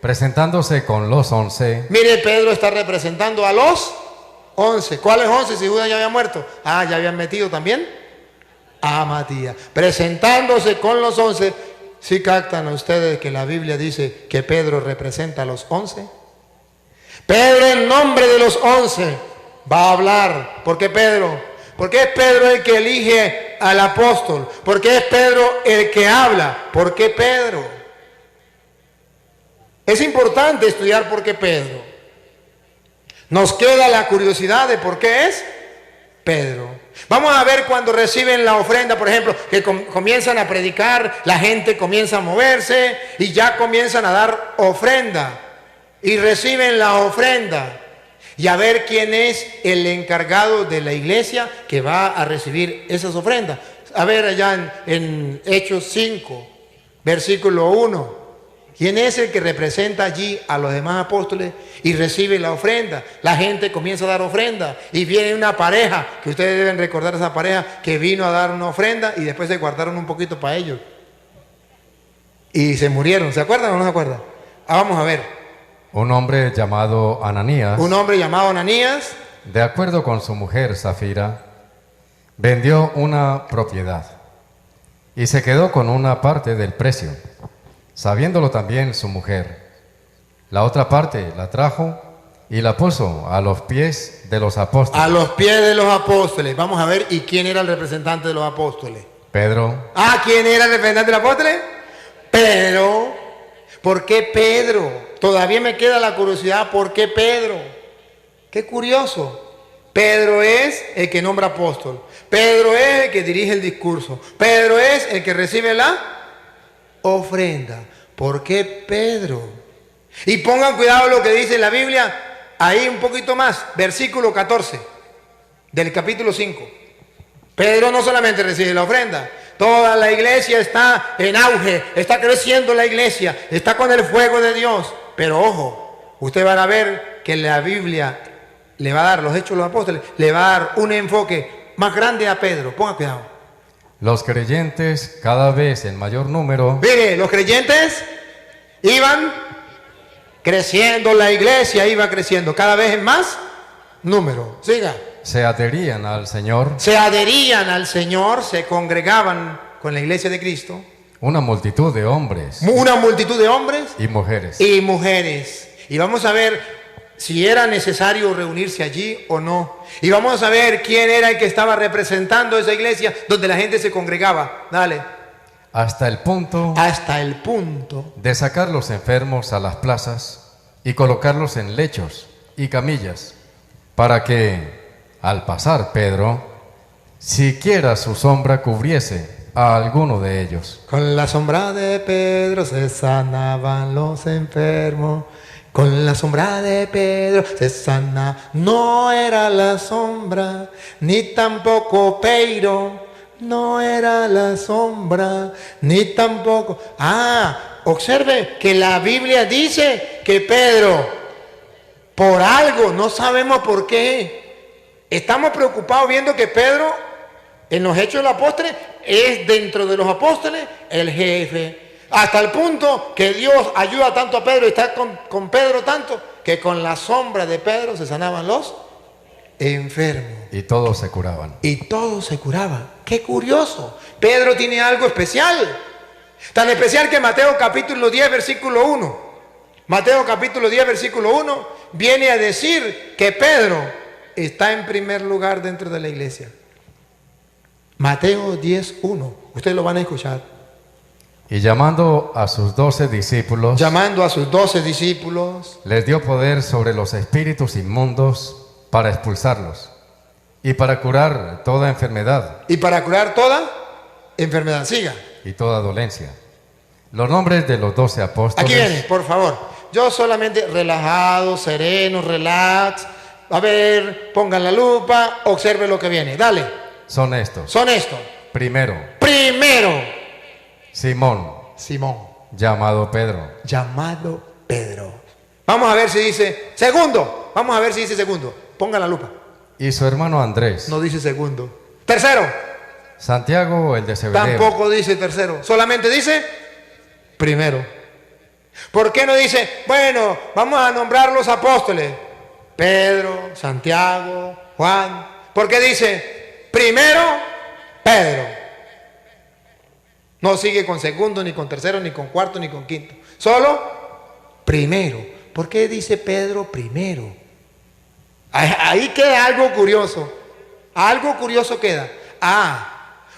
presentándose con los 11, mire, Pedro está representando a los 11. ¿Cuáles 11 si Judas ya había muerto? Ah, ya habían metido también a Matías. Presentándose con los 11. ¿Sí captan a ustedes que la Biblia dice que Pedro representa a los 11? Pedro en nombre de los 11 va a hablar. ¿Por qué Pedro? Porque es Pedro el que elige al apóstol. Porque es Pedro el que habla. ¿Por qué Pedro? Es importante estudiar por qué Pedro. Nos queda la curiosidad de por qué es Pedro. Vamos a ver cuando reciben la ofrenda, por ejemplo, que comienzan a predicar, la gente comienza a moverse y ya comienzan a dar ofrenda. Y reciben la ofrenda. Y a ver quién es el encargado de la iglesia que va a recibir esas ofrendas. A ver allá en Hechos 5, versículo 1. ¿Quién es el que representa allí a los demás apóstoles y recibe la ofrenda? La gente comienza a dar ofrenda y viene una pareja, que ustedes deben recordar esa pareja que vino a dar una ofrenda y después se guardaron un poquito para ellos. Y se murieron. ¿Se acuerdan o no se acuerdan? Vamos a ver. un hombre llamado Ananías, de acuerdo con su mujer Zafira, vendió una propiedad y se quedó con una parte del precio, sabiéndolo también su mujer. La otra parte la trajo y la puso a los pies de los apóstoles. A los pies de los apóstoles. Vamos a ver, ¿y quién era el representante de los apóstoles? Pedro. ¿Quién era el representante de los apóstoles? Pedro. ¿Por qué Pedro? Todavía me queda la curiosidad, ¿por qué Pedro? Qué curioso. Pedro es el que nombra apóstol. Pedro es el que dirige el discurso. Pedro es el que recibe la ofrenda. ¿Por qué Pedro? Y pongan cuidado lo que dice la Biblia, ahí un poquito más, versículo 14 del capítulo 5. Pedro no solamente recibe la ofrenda, toda la iglesia está en auge, está creciendo la iglesia, está con el fuego de Dios. Pero ojo, ustedes van a ver que la Biblia le va a dar, los Hechos de los Apóstoles, le va a dar un enfoque más grande a Pedro. Pongan cuidado. Los creyentes, cada vez en mayor número. Mire, los creyentes iban creciendo, la iglesia iba creciendo cada vez en más número. Siga. Se adherían al Señor. Se adherían al Señor, se congregaban con la iglesia de Cristo. Una multitud de hombres. Una multitud de hombres. Y mujeres. Y mujeres. Y vamos a ver si era necesario reunirse allí o no. Y vamos a ver quién era el que estaba representando esa iglesia donde la gente se congregaba. Dale. Hasta el punto de sacar los enfermos a las plazas y colocarlos en lechos y camillas, para que, al pasar Pedro, siquiera su sombra cubriese a alguno de ellos. Con la sombra de Pedro se sanaban los enfermos. Con la sombra de Pedro se sana. No era la sombra, ni tampoco Pedro. No era la sombra, ni tampoco. Observe que la Biblia dice que Pedro, por algo, no sabemos por qué, estamos preocupados viendo que Pedro, en los Hechos de los Apóstoles, es dentro de los apóstoles el jefe. Hasta el punto que Dios ayuda tanto a Pedro y está con Pedro tanto, que con la sombra de Pedro se sanaban los enfermos. Y todos se curaban. ¡Qué curioso! Pedro tiene algo especial. Tan especial que Mateo capítulo 10, versículo 1. Mateo capítulo 10, versículo 1 viene a decir que Pedro está en primer lugar dentro de la iglesia. Mateo 10, 1. Ustedes lo van a escuchar. Y llamando a sus 12 discípulos, les dio poder sobre los espíritus inmundos para expulsarlos y para curar toda enfermedad. Siga. Y toda dolencia. Los nombres de los 12 apóstoles. Aquí viene, por favor. Yo solamente relajado, sereno, relax. A ver, pongan la lupa, observe lo que viene. Dale. Son estos. Primero, Primero, Simón, Simón, llamado Pedro. llamado Pedro. Vamos a ver si dice segundo. Vamos a ver si dice segundo. Ponga la lupa. Y su hermano Andrés. No dice segundo. Tercero. Santiago, el de Zebedeo. Tampoco dice tercero. Solamente dice primero. ¿Por qué no dice, bueno, vamos a nombrar los apóstoles? Pedro, Santiago, Juan. ¿Por qué dice primero Pedro? No sigue con segundo, ni con tercero, ni con cuarto, ni con quinto. Solo primero. ¿Por qué dice Pedro primero? Ahí queda algo curioso. Algo curioso queda.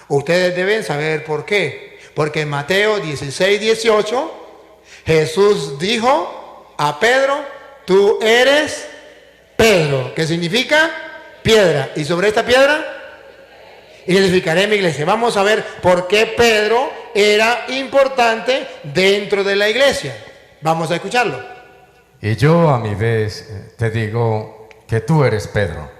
Ustedes deben saber por qué. Porque en Mateo 16, 18, Jesús dijo a Pedro, tú eres Pedro, que significa piedra. Y sobre esta piedra edificaré mi iglesia. Vamos a ver por qué Pedro era importante dentro de la iglesia. Vamos a escucharlo. Y yo a mi vez te digo que tú eres Pedro.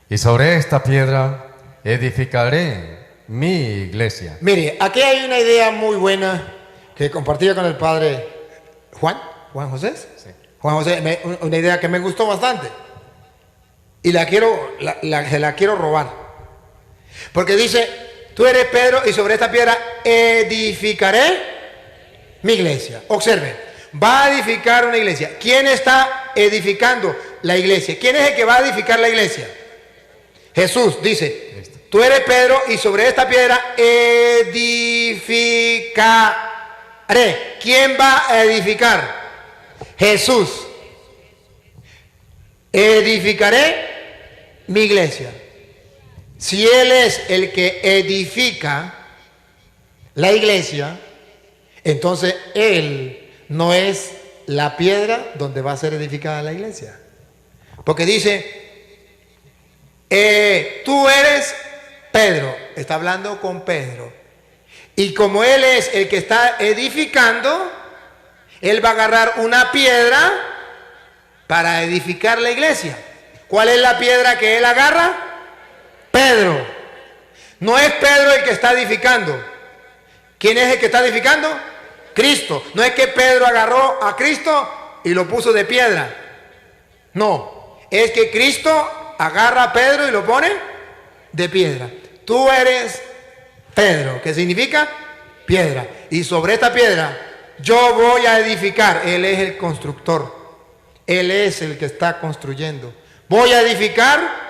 Y sobre esta piedra edificaré mi iglesia. Mire, aquí hay una idea muy buena que compartía con el padre Juan José. Sí. Juan José, una idea que me gustó bastante. Y se la quiero robar. Porque dice, tú eres Pedro y sobre esta piedra edificaré mi iglesia. Observe, va a edificar una iglesia. ¿Quién está edificando la iglesia? ¿Quién es el que va a edificar la iglesia? Jesús dice, tú eres Pedro y sobre esta piedra edificaré. ¿Quién va a edificar? Jesús. Edificaré mi iglesia. Si Él es el que edifica la iglesia, entonces Él no es la piedra donde va a ser edificada la iglesia. Porque dice, tú eres Pedro, está hablando con Pedro. Y como Él es el que está edificando, Él va a agarrar una piedra para edificar la iglesia. ¿Cuál es la piedra que Él agarra? Pedro. No es Pedro el que está edificando. ¿Quién es el que está edificando? Cristo. No es que Pedro agarró a Cristo y lo puso de piedra. No, es que Cristo agarra a Pedro y lo pone de piedra. Tú eres Pedro, que significa piedra. Y sobre esta piedra yo voy a edificar. Él es el constructor. Él es el que está construyendo. Voy a edificar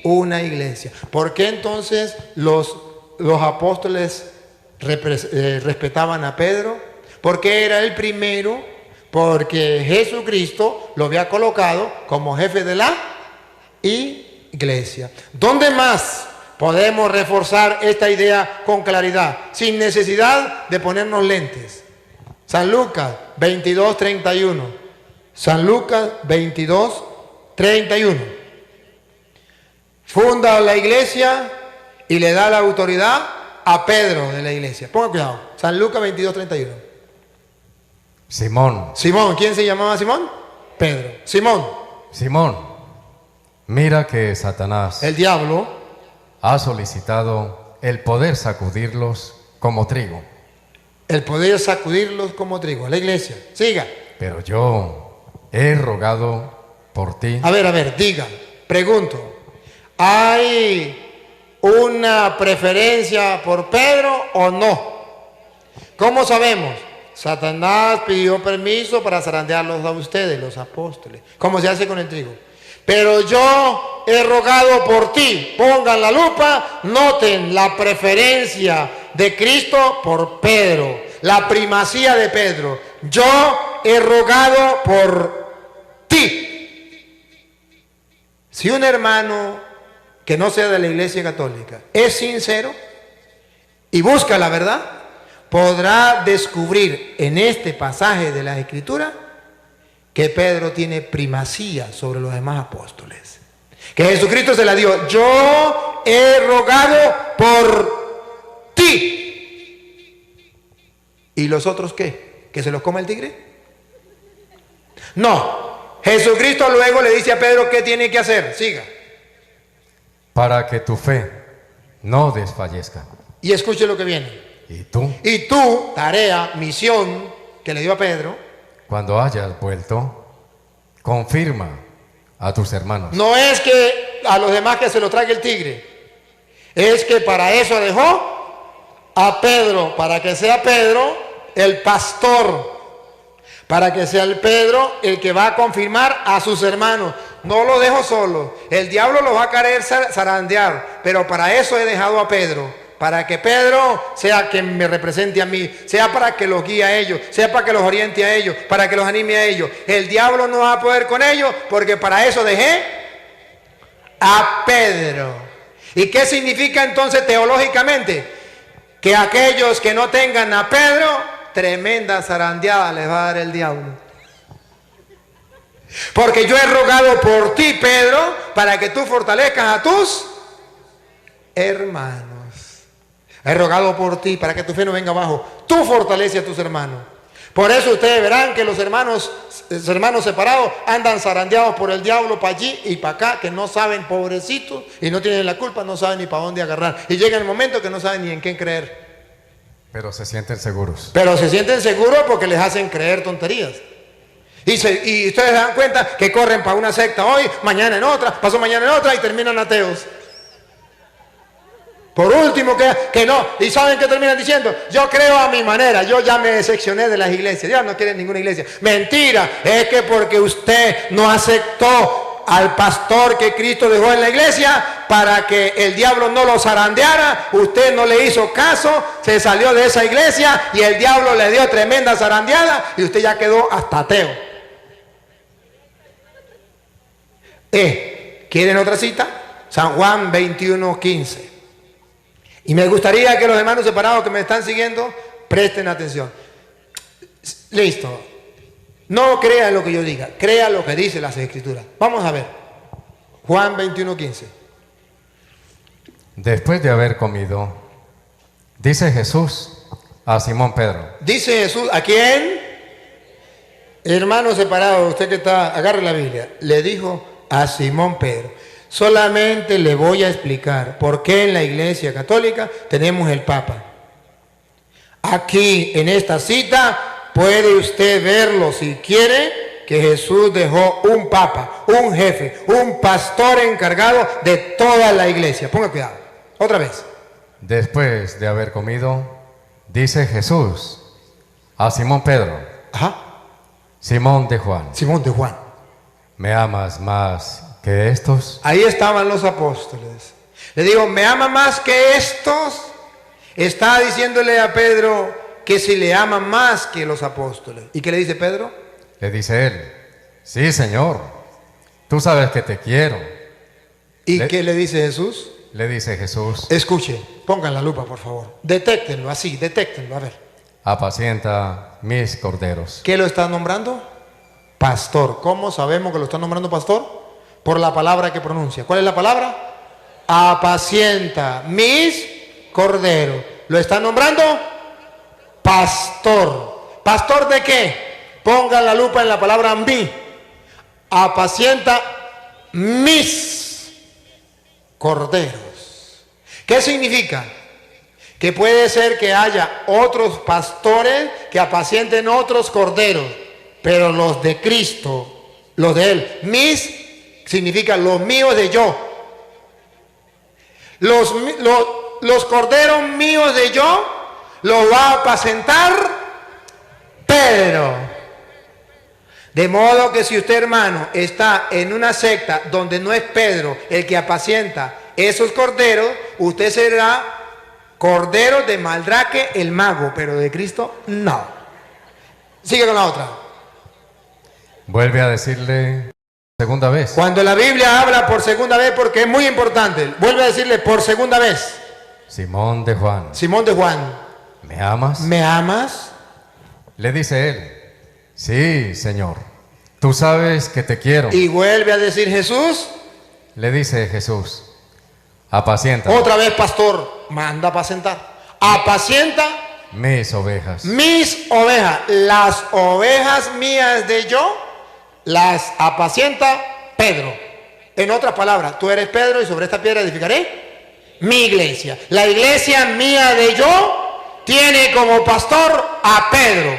una iglesia. ¿Por qué entonces los apóstoles respetaban a Pedro? Porque era el primero. Porque Jesucristo lo había colocado como jefe de la iglesia. ¿Dónde más podemos reforzar esta idea con claridad? Sin necesidad de ponernos lentes. San Lucas 22, 31. San Lucas 22, 31. Funda la iglesia y le da la autoridad a Pedro de la iglesia. Ponga cuidado. San Lucas 22, 31. Simón. Simón, ¿quién se llamaba Simón? Pedro. Simón. Simón, mira que Satanás El diablo ha solicitado el poder sacudirlos como trigo. el poder sacudirlos como trigo. La iglesia. Siga. Pero yo he rogado por ti. A ver, diga. Pregunto. ¿Hay una preferencia por Pedro o no? ¿Cómo sabemos? Satanás pidió permiso para zarandearlos a ustedes, los apóstoles. ¿Cómo se hace con el trigo? Pero yo he rogado por ti. Pongan la lupa, noten la preferencia de Cristo por Pedro, la primacía de Pedro. Yo he rogado por ti. Si un hermano que no sea de la Iglesia Católica es sincero y busca la verdad, podrá descubrir en este pasaje de la Escritura que Pedro tiene primacía sobre los demás apóstoles. Que Jesucristo se la dio. Yo he rogado por ti. ¿Y los otros qué? ¿Que se los come el tigre? No. Jesucristo luego le dice a Pedro qué tiene que hacer. Siga. Para que tu fe no desfallezca. Y escuche lo que viene. Y tú, Tarea, misión que le dio a Pedro, cuando hayas vuelto, confirma a tus hermanos. no es que a los demás que se lo traiga el tigre, es que para eso dejó a Pedro, para que sea Pedro el pastor, para que sea el Pedro el que va a confirmar a sus hermanos. No lo dejo solo, el diablo lo va a querer zarandear, pero para eso he dejado a Pedro. Para que Pedro sea quien me represente a mí, sea para que los guíe a ellos, sea para que los oriente a ellos, para que los anime a ellos. El diablo no va a poder con ellos porque para eso dejé a Pedro. ¿Y qué significa entonces teológicamente? Que aquellos que no tengan a Pedro, tremenda zarandeada les va a dar el diablo. Porque yo he rogado por ti, Pedro, para que tú fortalezcas a tus hermanos. He rogado por ti para que tu fe no venga abajo. Tú fortalece a tus hermanos. Por eso ustedes verán que los hermanos separados andan zarandeados por el diablo para allí y para acá, que no saben, pobrecitos, y no tienen la culpa, no saben ni para dónde agarrar. Y llega el momento que no saben ni en quién creer. Pero se sienten seguros. Pero se sienten seguros porque les hacen creer tonterías. Y ustedes se dan cuenta que corren para una secta hoy, mañana en otra, pasó mañana en otra y terminan ateos. Por último, que no. ¿Y saben qué terminan diciendo? Yo creo a mi manera. Yo ya me decepcioné de las iglesias. Ya no quieren ninguna iglesia. Mentira. Es que porque usted no aceptó al pastor que Cristo dejó en la iglesia para que el diablo no lo zarandeara, usted no le hizo caso, se salió de esa iglesia y el diablo le dio tremenda zarandeada y usted ya quedó hasta ateo. ¿Quieren otra cita? San Juan 21:15. Y me gustaría que los hermanos separados que me están siguiendo presten atención. Listo. No crea lo que yo diga, crea lo que dice las Escrituras. Vamos a ver. Juan 21:15. Después de haber comido, dice Jesús a Simón Pedro. Dice Jesús, ¿a quién? Hermano separado, usted que está, agarre la Biblia. Le dijo a Simón Pedro. Solamente le voy a explicar por qué en la Iglesia Católica tenemos el Papa. Aquí, en esta cita, puede usted verlo si quiere, que Jesús dejó un Papa, un jefe, un pastor encargado de toda la Iglesia. Ponga cuidado. Otra vez. Después de haber comido, dice Jesús a Simón Pedro. Ajá. Simón de Juan. Simón de Juan. ¿Me amas más que estos? Ahí estaban los apóstoles. Le digo, ¿me ama más que estos? Está diciéndole a Pedro que si le ama más que los apóstoles. ¿Y qué le dice Pedro? Le dice él, sí, Señor, tú sabes que te quiero. ¿Y qué le dice Jesús? Le dice Jesús, escuche, pongan la lupa por favor. Detéctenlo así, detéctenlo, a ver. apacienta mis corderos. ¿Qué lo está nombrando? Pastor. ¿Cómo sabemos que lo está nombrando pastor? Por la palabra que pronuncia. ¿Cuál es la palabra? Apacienta mis corderos. ¿Lo está nombrando? Pastor. ¿Pastor de qué? Pongan la lupa en la palabra mí. Apacienta mis corderos. ¿Qué significa? Que puede ser que haya otros pastores que apacienten otros corderos, pero los de Cristo, los de Él, mis significa los míos de yo. Los corderos míos de yo los va a apacentar Pedro. De modo que si usted, hermano, está en una secta donde no es Pedro el que apacienta esos corderos, usted será cordero de Maldraque el mago, pero de Cristo no. Sigue con la otra. Vuelve a decirle segunda vez. Cuando la Biblia habla por segunda vez, porque es muy importante, vuelve a decirle por segunda vez. Simón de Juan. Simón de Juan. ¿Me amas? ¿Me amas? Le dice él, sí, Señor, tú sabes que te quiero. Y vuelve a decir Jesús. Le dice Jesús, apacienta. Otra vez, pastor, manda a apacentar. Apacienta mis ovejas. Mis ovejas. Las ovejas mías de yo las apacienta Pedro. En otras palabras, tú eres Pedro y sobre esta piedra edificaré mi iglesia. La iglesia mía de yo tiene como pastor a Pedro.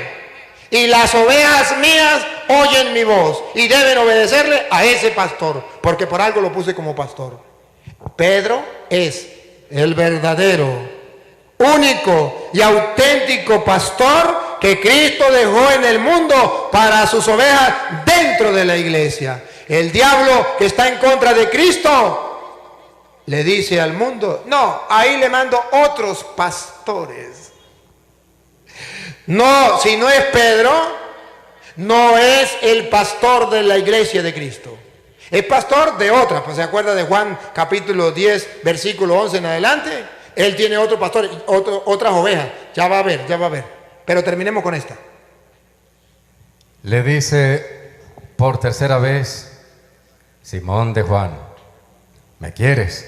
Y las ovejas mías oyen mi voz y deben obedecerle a ese pastor, porque por algo lo puse como pastor. Pedro es el verdadero, único y auténtico pastor que Cristo dejó en el mundo para sus ovejas dentro de la iglesia. El diablo que está en contra de Cristo le dice al mundo, no, ahí le mando otros pastores. No, si no es Pedro, no es el pastor de la iglesia de Cristo. Es pastor de otras, pues se acuerda de Juan capítulo 10, versículo 11 en adelante. Él tiene otro pastor, otras ovejas. Ya va a ver, ya va a ver. Pero terminemos con esta. Le dice por tercera vez, Simón de Juan, ¿me quieres?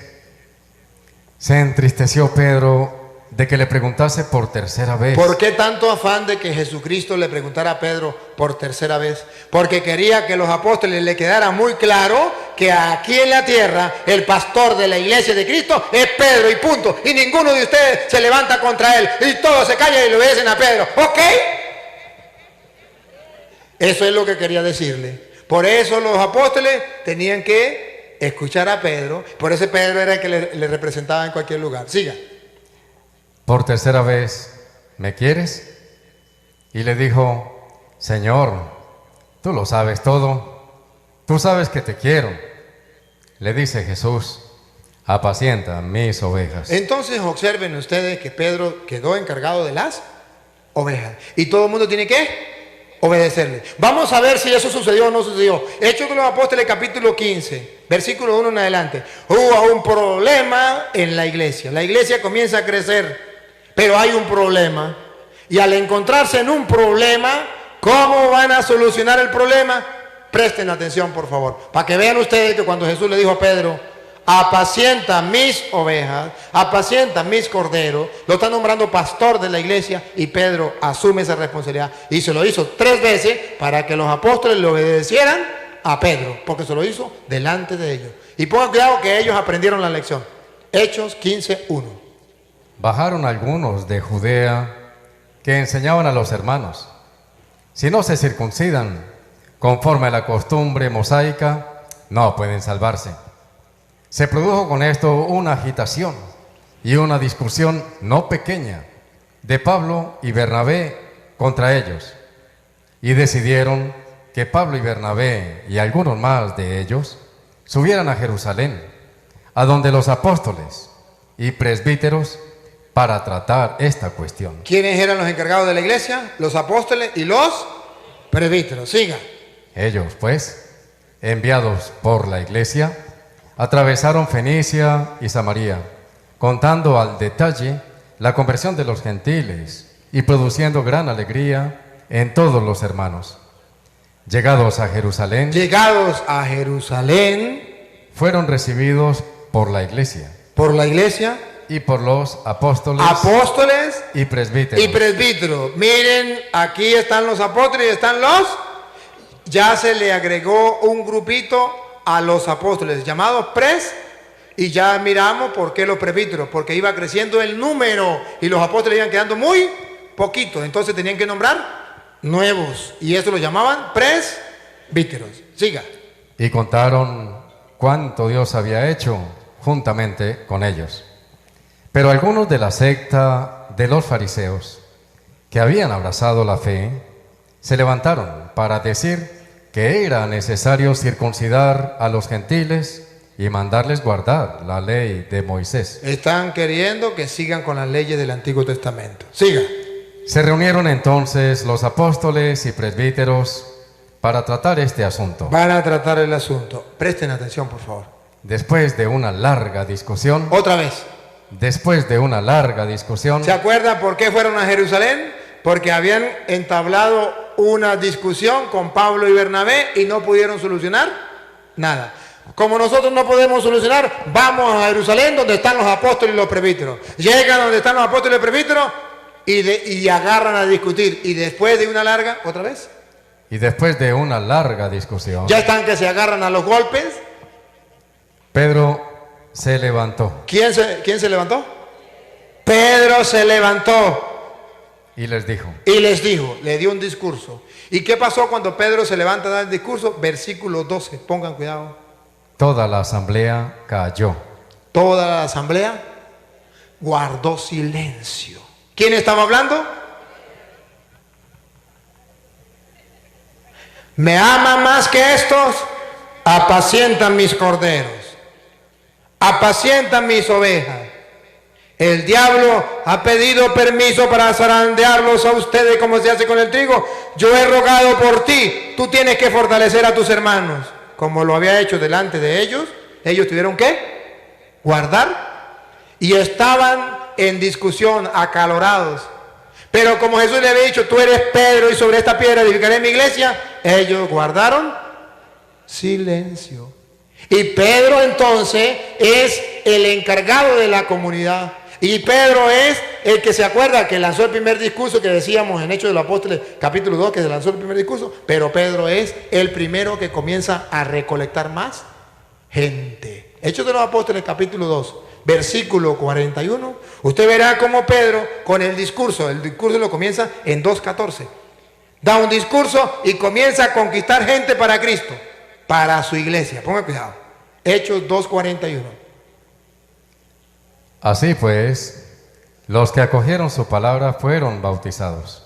Se entristeció Pedro de que le preguntase por tercera vez. ¿Por qué tanto afán de que Jesucristo le preguntara a Pedro por tercera vez? Porque quería que los apóstoles le quedara muy claro que aquí en la tierra el pastor de la iglesia de Cristo es Pedro y punto. Y ninguno de ustedes se levanta contra él y todos se callan y le obedecen a Pedro. ¿Ok? Eso es lo que quería decirle. Por eso los apóstoles tenían que escuchar a Pedro. Por eso Pedro era el que le representaba en cualquier lugar. Siga. Por tercera vez, ¿me quieres? Y le dijo, Señor, tú lo sabes todo, tú sabes que te quiero. Le dice Jesús, apacienta mis ovejas. Entonces observen ustedes que Pedro quedó encargado de las ovejas. Y todo el mundo tiene que obedecerle. Vamos a ver si eso sucedió o no sucedió. Hechos de los Apóstoles capítulo 15, versículo 1 en adelante. Hubo un problema en la iglesia. La iglesia comienza a crecer. Pero hay un problema. Y al encontrarse en un problema, ¿cómo van a solucionar el problema? Presten atención, por favor. Para que vean ustedes que cuando Jesús le dijo a Pedro, apacienta mis ovejas, apacienta mis corderos, lo está nombrando pastor de la iglesia y Pedro asume esa responsabilidad. Y se lo hizo 3 veces para que los apóstoles le obedecieran a Pedro, porque se lo hizo delante de ellos. Y pongan cuidado que ellos aprendieron la lección. Hechos 15:1. Bajaron algunos de Judea que enseñaban a los hermanos, si no se circuncidan conforme a la costumbre mosaica, no pueden salvarse. Se produjo con esto una agitación y una discusión no pequeña de Pablo y Bernabé contra ellos. Y decidieron que Pablo y Bernabé y algunos más de ellos subieran a Jerusalén, a donde los apóstoles y presbíteros para tratar esta cuestión. ¿Quiénes eran los encargados de la iglesia? Los apóstoles y los presbíteros. Siga. Ellos, pues, enviados por la iglesia, atravesaron Fenicia y Samaria, contando al detalle la conversión de los gentiles y produciendo gran alegría en todos los hermanos. Llegados a Jerusalén, fueron recibidos por la iglesia y por los apóstoles y presbíteros. Miren, aquí están los apóstoles y están los... Ya se le agregó un grupito a los apóstoles llamados y ya miramos por qué los presbíteros, porque iba creciendo el número y los apóstoles iban quedando muy poquitos, entonces tenían que nombrar nuevos y eso lo llamaban presbíteros. Siga. Y contaron cuánto Dios había hecho juntamente con ellos. Pero algunos de la secta de los fariseos que habían abrazado la fe se levantaron para decir que era necesario circuncidar a los gentiles y mandarles guardar la ley de Moisés. Están queriendo que sigan con las leyes del Antiguo Testamento. Siga. Se reunieron entonces los apóstoles y presbíteros para tratar este asunto. Van a tratar el asunto. Presten atención, por favor. Después de una larga discusión. Otra vez. Después de una larga discusión. ¿Se acuerdan por qué fueron a Jerusalén? Porque habían entablado una discusión con Pablo y Bernabé y no pudieron solucionar nada. Como nosotros no podemos solucionar, vamos a Jerusalén donde están los apóstoles y los presbíteros. Llegan donde están los apóstoles y los presbíteros y agarran a discutir. Y después de una larga, ¿otra vez? Y después de una larga discusión. Ya están que se agarran a los golpes. Pedro se levantó ¿Quién se levantó? Pedro se levantó y les dijo, y les dijo, le dio un discurso. ¿Y qué pasó cuando Pedro se levanta a dar el discurso? Versículo 12, pongan cuidado. toda la asamblea cayó. Toda la asamblea guardó silencio. ¿Quién estaba hablando? Me ama más que estos, apacientan mis corderos, apacientan mis ovejas. El diablo ha pedido permiso para zarandearlos a ustedes como se hace con el trigo. Yo he rogado por ti. Tú tienes que fortalecer a tus hermanos. Como lo había hecho delante de ellos, ellos tuvieron que guardar. Y estaban en discusión, acalorados. Pero como Jesús le había dicho, tú eres Pedro y sobre esta piedra edificaré mi iglesia, ellos guardaron silencio. Y Pedro entonces es el encargado de la comunidad. Y Pedro es el que se acuerda que lanzó el primer discurso que decíamos en Hechos de los Apóstoles, capítulo 2, que se lanzó el primer discurso. Pero Pedro es el primero que comienza a recolectar más gente. Hechos de los Apóstoles, capítulo 2, versículo 41. Usted verá cómo Pedro con el discurso lo comienza en 2:14. Da un discurso y comienza a conquistar gente para Cristo, para su iglesia. Ponga cuidado. Hechos 2:41. Así pues, los que acogieron su palabra fueron bautizados.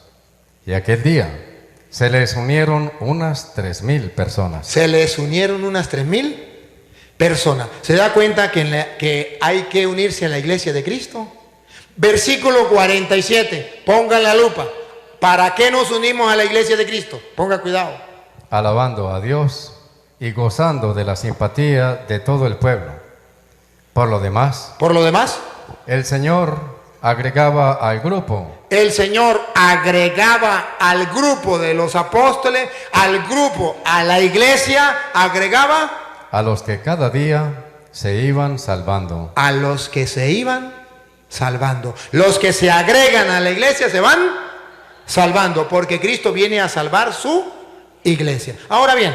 Y aquel día se les unieron unas 3,000 personas. Se les unieron unas 3,000 personas. ¿Se da cuenta que hay que unirse a la iglesia de Cristo? Versículo 47. Pongan la lupa. ¿Para qué nos unimos a la iglesia de Cristo? Ponga cuidado. Alabando a Dios y gozando de la simpatía de todo el pueblo. Por lo demás, el Señor agregaba al grupo. El Señor agregaba al grupo de los apóstoles, al grupo, a la iglesia, agregaba a los que cada día se iban salvando. A los que se iban salvando. Los que se agregan a la iglesia se van salvando, porque Cristo viene a salvar su iglesia. Ahora bien,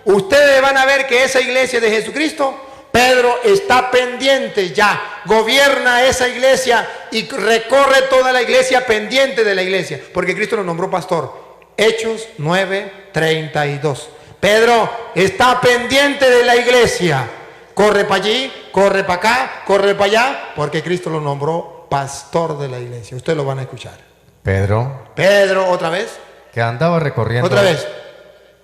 ustedes van a ver que esa iglesia de Jesucristo, Pedro está pendiente ya, gobierna esa iglesia y recorre toda la iglesia pendiente de la iglesia, porque Cristo lo nombró pastor. Hechos 9:32. Pedro está pendiente de la iglesia, corre para allí, corre para acá, corre para allá, porque Cristo lo nombró pastor de la iglesia. Ustedes lo van a escuchar. Pedro, otra vez. Que andaba recorriendo. Otra vez.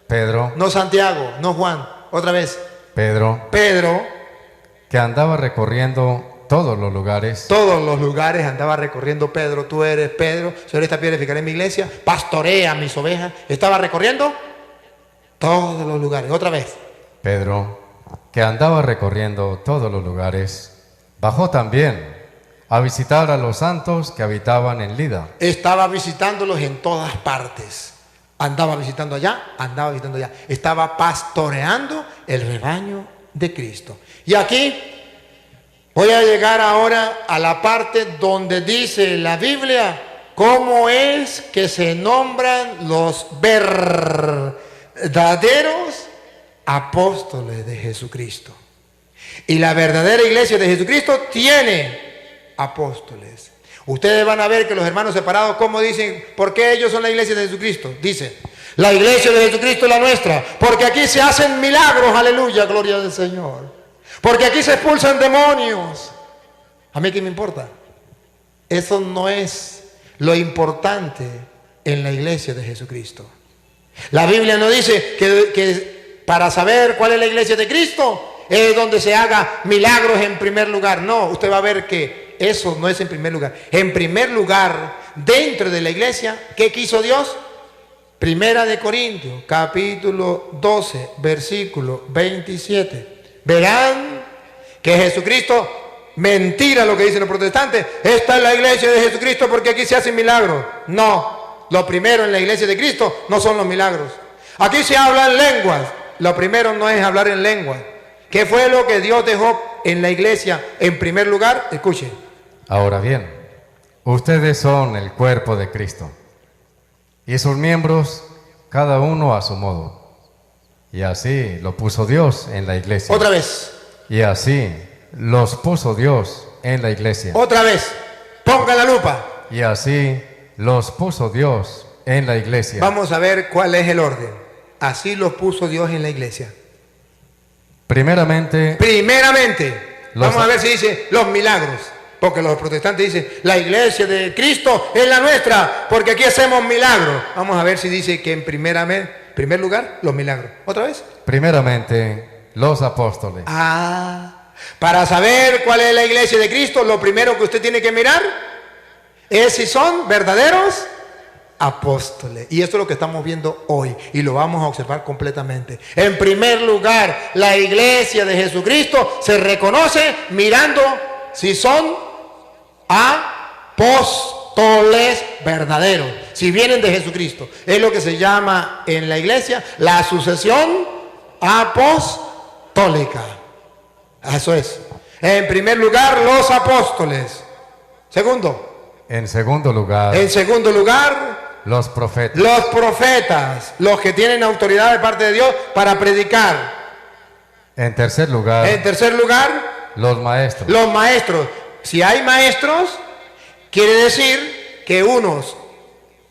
Pedro. No Santiago, no Juan. Otra vez. Pedro. Que andaba recorriendo todos los lugares. Todos los lugares andaba recorriendo Pedro. Tú eres Pedro, sobre esta piedra edificaré mi iglesia, pastorea mis ovejas. Estaba recorriendo todos los lugares. Otra vez. Pedro, que andaba recorriendo todos los lugares, bajó también a visitar a los santos que habitaban en Lida. Estaba visitándolos en todas partes. Andaba visitando allá, andaba visitando allá. Estaba pastoreando el rebaño de Cristo. Y aquí voy a llegar ahora a la parte donde dice la Biblia cómo es que se nombran los verdaderos apóstoles de Jesucristo. Y la verdadera iglesia de Jesucristo tiene apóstoles. Ustedes van a ver que los hermanos separados, ¿cómo dicen? ¿Por qué ellos son la iglesia de Jesucristo? Dicen, la iglesia de Jesucristo es la nuestra, porque aquí se hacen milagros, aleluya, gloria al Señor. Porque aquí se expulsan demonios. ¿A mí qué me importa? Eso no es lo importante en la iglesia de Jesucristo. La Biblia no dice que para saber cuál es la iglesia de Cristo es donde se haga milagros en primer lugar. No, usted va a ver que eso no es en primer lugar. En primer lugar, dentro de la iglesia, ¿qué quiso Dios? Primera de Corintios, capítulo 12, versículo 27. Verán que Jesucristo, mentira lo que dicen los protestantes, esta es la iglesia de Jesucristo porque aquí se hacen milagros. No, lo primero en la iglesia de Cristo no son los milagros. Aquí se habla en lenguas. Lo primero no es hablar en lenguas. ¿Qué fue lo que Dios dejó en la iglesia en primer lugar? Escuchen. Ahora bien, ustedes son el cuerpo de Cristo y sus miembros, cada uno a su modo. Y así lo puso Dios en la iglesia. Otra vez. Y así los puso Dios en la iglesia. Otra vez, ponga la lupa. Y así los puso Dios en la iglesia. Vamos a ver cuál es el orden. Así los puso Dios en la iglesia. Primeramente, Vamos a ver si dice los milagros. Porque los protestantes dicen, la iglesia de Cristo es la nuestra, porque aquí hacemos milagros. Vamos a ver si dice que en primer lugar, los milagros. ¿Otra vez? primeramente, los apóstoles. Para saber cuál es la iglesia de Cristo, lo primero que usted tiene que mirar es si son verdaderos apóstoles. Y esto es lo que estamos viendo hoy y lo vamos a observar completamente. En primer lugar, la iglesia de Jesucristo se reconoce mirando si son apóstoles verdaderos, si vienen de Jesucristo. Es lo que se llama en la iglesia la sucesión apostólica. Eso es. En primer lugar, los apóstoles. En segundo lugar, los profetas. Los profetas, los que tienen autoridad de parte de Dios para predicar. En tercer lugar, los maestros. Los maestros. Si hay maestros, quiere decir que unos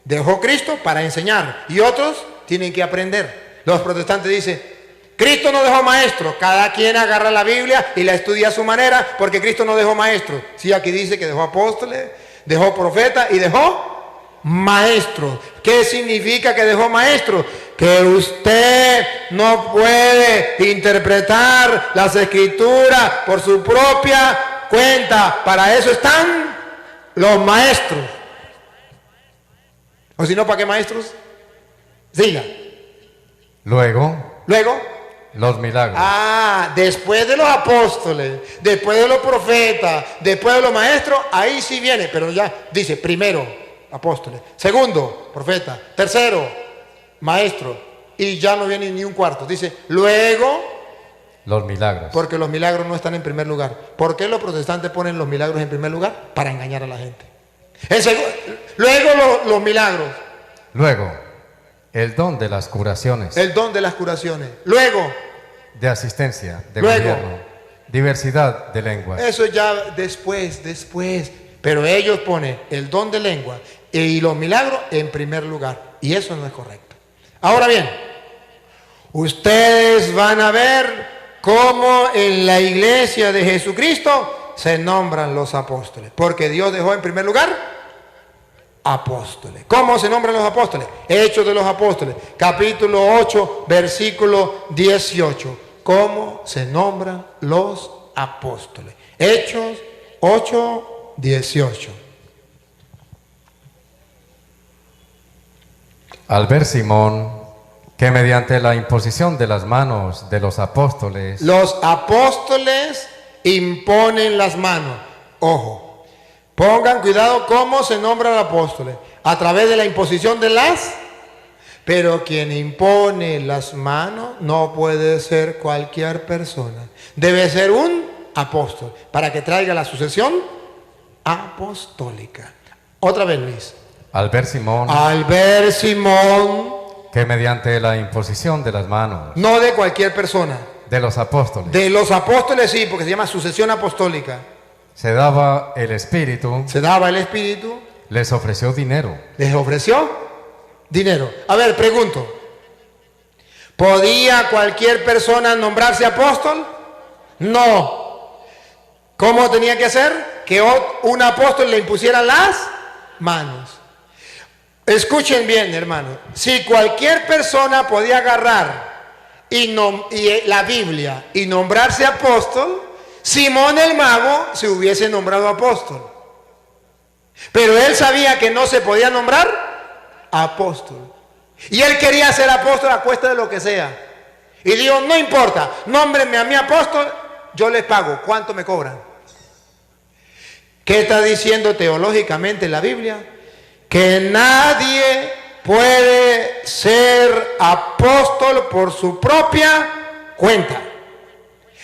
dejó Cristo para enseñar y otros tienen que aprender. Los protestantes dicen, Cristo no dejó maestro, cada quien agarra la Biblia y la estudia a su manera, porque Cristo no dejó maestro. Sí, aquí dice que dejó apóstoles, dejó profetas y dejó maestros. ¿Qué significa que dejó maestros? Que usted no puede interpretar las escrituras por su propia cuenta. Para eso están los maestros. O si no, ¿para qué maestros? Siga. Luego, los milagros. Después de los apóstoles, después de los profetas, después de los maestros, ahí sí viene, pero ya dice, primero, apóstoles, segundo, profeta, tercero, maestro, y ya no viene ni un cuarto. Dice, luego, los milagros. porque los milagros no están en primer lugar. ¿Por qué los protestantes ponen los milagros en primer lugar? Para engañar a la gente. Luego los milagros. Luego, el don de las curaciones. El don de las curaciones. Luego, de asistencia, de gobierno, diversidad de lenguas. Eso ya después. Pero ellos ponen el don de lengua y los milagros en primer lugar. Y eso no es correcto. Ahora bien, ustedes van a ver cómo en la iglesia de Jesucristo se nombran los apóstoles. Porque Dios dejó en primer lugar apóstoles. ¿Cómo se nombran los apóstoles? Hechos de los Apóstoles, capítulo 8, versículo 18. ¿Cómo se nombran los apóstoles? Hechos 8, 18. Al ver Simón que mediante la imposición de las manos de los apóstoles imponen las manos. Ojo, pongan cuidado cómo se nombran los apóstoles. A través de la imposición de las... Pero quien impone las manos no puede ser cualquier persona. Debe ser un apóstol para que traiga la sucesión apostólica. Otra vez, Luis. Al ver Simón que mediante la imposición de las manos, no de cualquier persona, de los apóstoles, sí, porque se llama sucesión apostólica, se daba el Espíritu, les ofreció dinero. A ver, pregunto, ¿podía cualquier persona nombrarse apóstol? No. ¿Cómo tenía que hacer? Que un apóstol le impusiera las manos. Escuchen bien, hermanos. Si cualquier persona podía agarrar la Biblia y nombrarse apóstol, Simón el mago se hubiese nombrado apóstol. Pero él sabía que no se podía nombrar apóstol. Y él quería ser apóstol a cuesta de lo que sea. Y dijo, no importa, nómbrenme a mi apóstol, yo les pago. ¿Cuánto me cobran? ¿Qué está diciendo teológicamente la Biblia? Que nadie puede ser apóstol por su propia cuenta.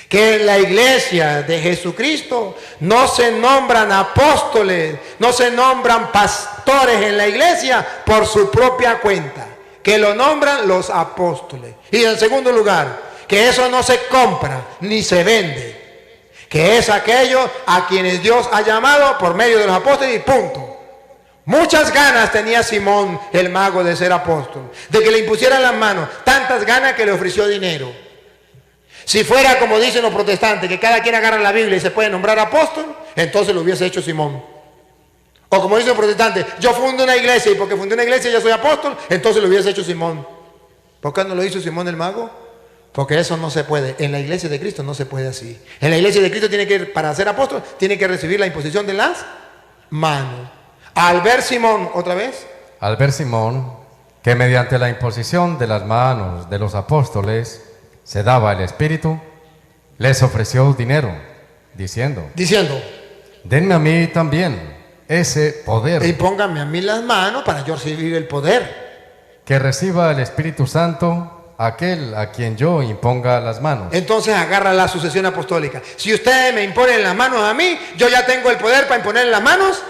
Que en la iglesia de Jesucristo no se nombran apóstoles, no se nombran pastores en la iglesia por su propia cuenta. Que lo nombran los apóstoles. Y en segundo lugar, que eso no se compra ni se vende. que es aquello a quienes Dios ha llamado por medio de los apóstoles y punto. Muchas ganas tenía Simón el mago de ser apóstol, de que le impusieran las manos, tantas ganas que le ofreció dinero. Si fuera como dicen los protestantes, que cada quien agarra la Biblia y se puede nombrar apóstol, entonces lo hubiese hecho Simón. O como dicen los protestantes, yo fundo una iglesia y porque fundé una iglesia ya soy apóstol, entonces lo hubiese hecho Simón. ¿Por qué no lo hizo Simón el mago? Porque eso no se puede. En la iglesia de Cristo no se puede así. En la iglesia de Cristo para ser apóstol, tiene que recibir la imposición de las manos. Al ver Simón, otra vez. Al ver Simón que mediante la imposición de las manos de los apóstoles se daba el Espíritu, les ofreció dinero, diciendo, denme a mí también ese poder. Y pónganme a mí las manos para yo recibir el poder. Que reciba el Espíritu Santo aquel a quien yo imponga las manos. Entonces agarra la sucesión apostólica. Si ustedes me imponen las manos a mí, yo ya tengo el poder para imponer las manos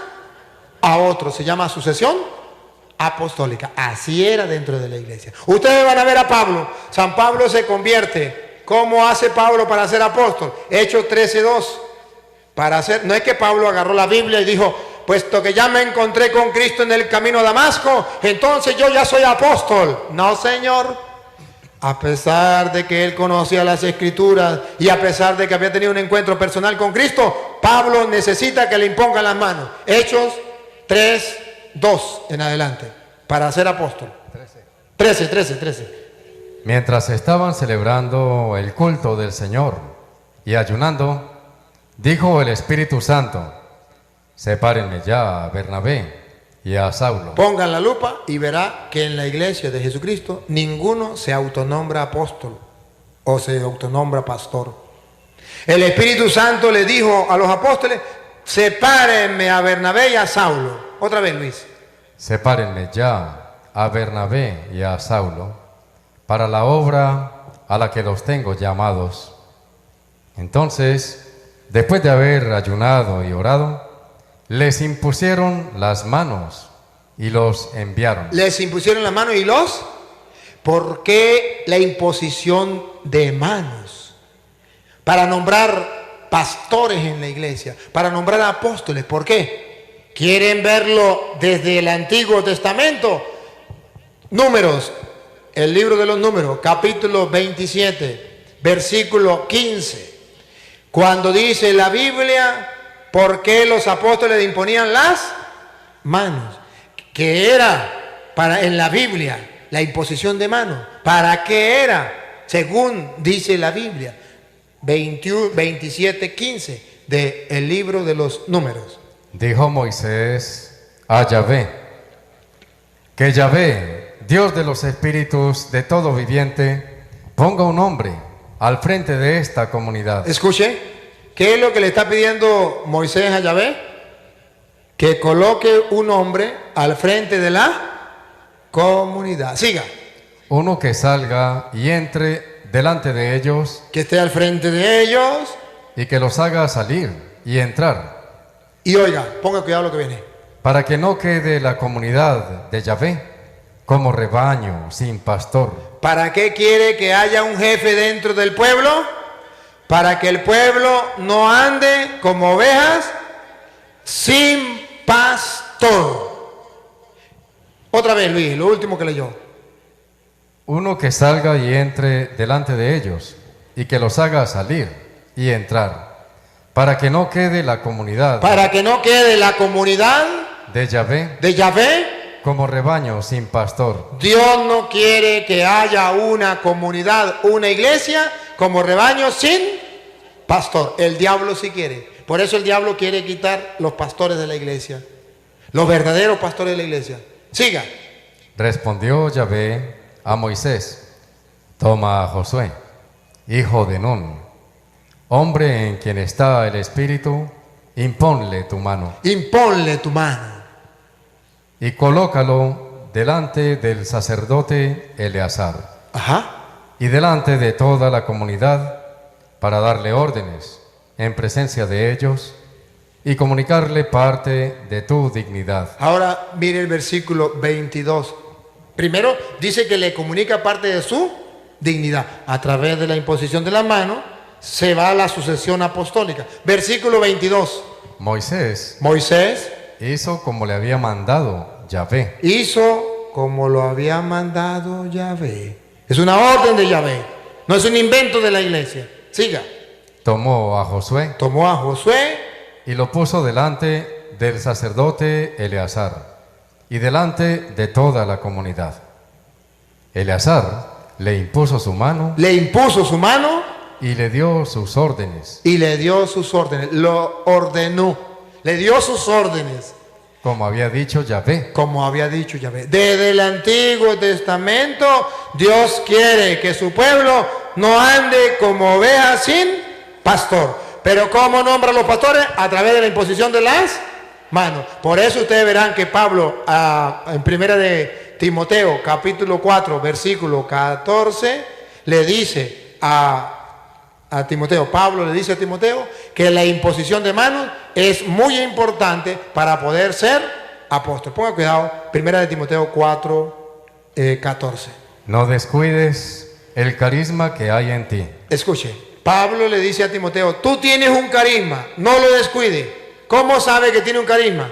a otro. Se llama sucesión apostólica. Así era dentro de la iglesia. Ustedes van a ver a Pablo. San Pablo se convierte. ¿Cómo hace Pablo para ser apóstol? Hechos 13:2. No es que Pablo agarró la Biblia y dijo, puesto que ya me encontré con Cristo en el camino a Damasco, entonces yo ya soy apóstol. No, señor. A pesar de que él conocía las Escrituras y a pesar de que había tenido un encuentro personal con Cristo, Pablo necesita que le impongan las manos. Hechos 3:2 en adelante, para ser apóstol. 13. Mientras estaban celebrando el culto del Señor y ayunando, dijo el Espíritu Santo, sepárenme ya a Bernabé y a Saulo. Pongan la lupa y verá que en la iglesia de Jesucristo ninguno se autonombra apóstol o se autonombra pastor. El Espíritu Santo le dijo a los apóstoles, sepárenme a Bernabé y a Saulo. Otra vez, Luis. Sepárenme ya a Bernabé y a Saulo para la obra a la que los tengo llamados. Entonces, después de haber ayunado y orado, les impusieron las manos y los enviaron. Les impusieron las manos y los... ¿Por qué la imposición de manos? Para nombrar pastores en la iglesia, para nombrar apóstoles. ¿Por qué? ¿Quieren verlo desde el Antiguo Testamento? Números, el libro de los Números, capítulo 27, versículo 15. Cuando dice la Biblia, ¿por qué los apóstoles imponían las manos? ¿Qué era en la Biblia la imposición de manos? ¿Para qué era? Según dice la Biblia, 27:15 del libro de los Números. Dijo Moisés a Yahvé, que Yahvé, Dios de los espíritus de todo viviente, ponga un hombre al frente de esta comunidad. Escuche, ¿qué es lo que le está pidiendo Moisés a Yahvé? Que coloque un hombre al frente de la comunidad. Siga. Uno que salga y entre delante de ellos. Que esté al frente de ellos. Y que los haga salir y entrar. Y oiga, ponga cuidado lo que viene. Para que no quede la comunidad de Yahvé como rebaño sin pastor. ¿Para qué quiere que haya un jefe dentro del pueblo? Para que el pueblo no ande como ovejas sin pastor. Otra vez, Luis, lo último que leyó. Uno que salga y entre delante de ellos y que los haga salir y entrar. Para que no quede la comunidad. Para que no quede la comunidad de Yahvé. De Yahvé. Como rebaño sin pastor. Dios no quiere que haya una comunidad, una iglesia, como rebaño sin pastor. El diablo sí quiere. Por eso el diablo quiere quitar los pastores de la iglesia. Los verdaderos pastores de la iglesia. Siga. Respondió Yahvé a Moisés, toma a Josué, hijo de Nun, hombre en quien está el Espíritu, imponle tu mano. Imponle tu mano. Y colócalo delante del sacerdote Eleazar. Ajá. Y delante de toda la comunidad, para darle órdenes en presencia de ellos y comunicarle parte de tu dignidad. Ahora mire el versículo 22. Primero dice que le comunica parte de su dignidad a través de la imposición de la mano se va a la sucesión apostólica. Versículo 22. Moisés Moisés hizo como le había mandado Yahvé. hizo como lo había mandado Yahvé. Es una orden de Yahvé. No es un invento de la iglesia. Siga. Tomó a Josué Tomó a Josué y lo puso delante del sacerdote Eleazar y delante de toda la comunidad. Eleazar le impuso su mano le impuso su mano y le dio sus órdenes, y le dio sus órdenes. Lo ordenó. Le dio sus órdenes, como había dicho Yahvé. como había dicho Yahvé. Desde el Antiguo Testamento, Dios quiere que su pueblo no ande como ovejas sin pastor. Pero ¿cómo nombra a los pastores? A través de la imposición de las manos. Por eso ustedes verán que Pablo, en primera de Timoteo, capítulo 4, versículo 14, le dice a Timoteo, Pablo le dice a Timoteo que la imposición de manos es muy importante para poder ser apóstol. Ponga cuidado, primera de Timoteo 4, 14. No descuides el carisma que hay en ti. Escuche, Pablo le dice a Timoteo, tú tienes un carisma, no lo descuide. ¿Cómo sabe que tiene un carisma?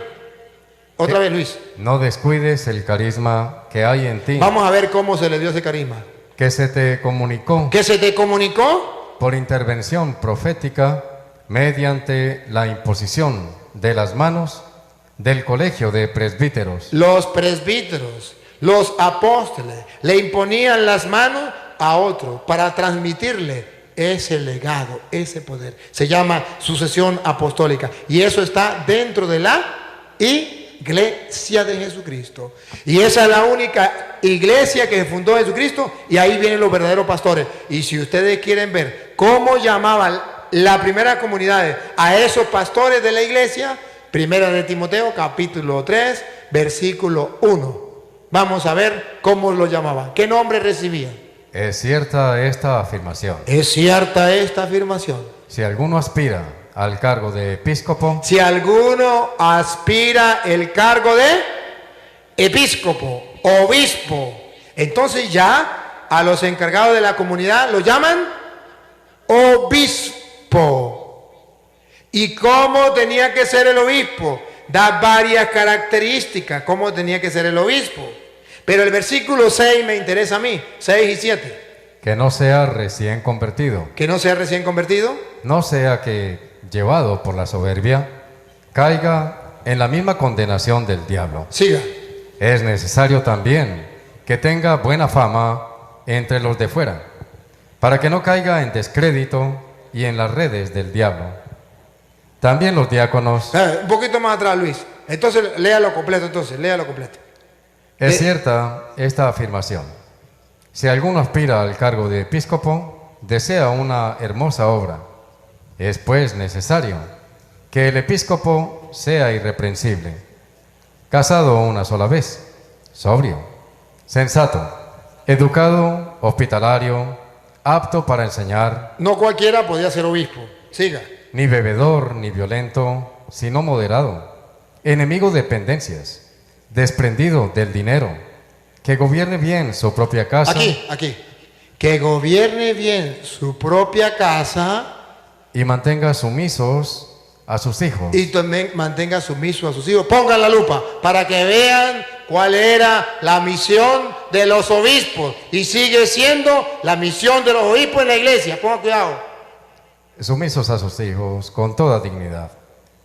Otra vez, Luis. No descuides el carisma que hay en ti, Vamos a ver cómo se le dio ese carisma. que se te comunicó ¿Qué se te comunicó? por intervención profética mediante la imposición de las manos del colegio de presbíteros. Los presbíteros, los apóstoles, le imponían las manos a otro para transmitirle ese legado, ese poder. Se llama sucesión apostólica y eso está dentro de la iglesia de Jesucristo. Y esa es la única iglesia que fundó Jesucristo y ahí vienen los verdaderos pastores. Y si ustedes quieren ver cómo llamaban la primera comunidad a esos pastores de la iglesia, primera de Timoteo, capítulo 3, versículo 1. Vamos a ver cómo lo llamaban, qué nombre recibían. Es cierta esta afirmación. Es cierta esta afirmación. Si alguno aspira al cargo de episcopo, Si alguno aspira el cargo de episcopo, obispo, entonces ya a los encargados de la comunidad lo llaman obispo. ¿Y cómo tenía que ser el obispo? Da varias características, cómo tenía que ser el obispo. Pero el versículo 6 me interesa a mí, 6 y 7. que no sea recién convertido, Que no sea recién convertido. no sea que, llevado por la soberbia, caiga en la misma condenación del diablo. Siga. Es necesario también que tenga buena fama entre los de fuera, para que no caiga en descrédito y en las redes del diablo. También los diáconos. Un poquito más atrás, Luis. Entonces, léalo completo, léalo completo. Es cierta esta afirmación. Si alguno aspira al cargo de episcopo, desea una hermosa obra. Es pues necesario que el episcopo sea irreprensible, casado una sola vez, sobrio, sensato, educado, hospitalario, apto para enseñar, No cualquiera podía ser obispo. Siga. ni bebedor ni violento, sino moderado, enemigo de pendencias, desprendido del dinero, que gobierne bien su propia casa. Aquí. Que gobierne bien su propia casa Y mantenga sumisos a sus hijos. y también mantenga sumiso a sus hijos. Pongan la lupa para que vean cuál era la misión de los obispos. Y sigue siendo la misión de los obispos en la iglesia. Pongan cuidado. Sumisos a sus hijos con toda dignidad.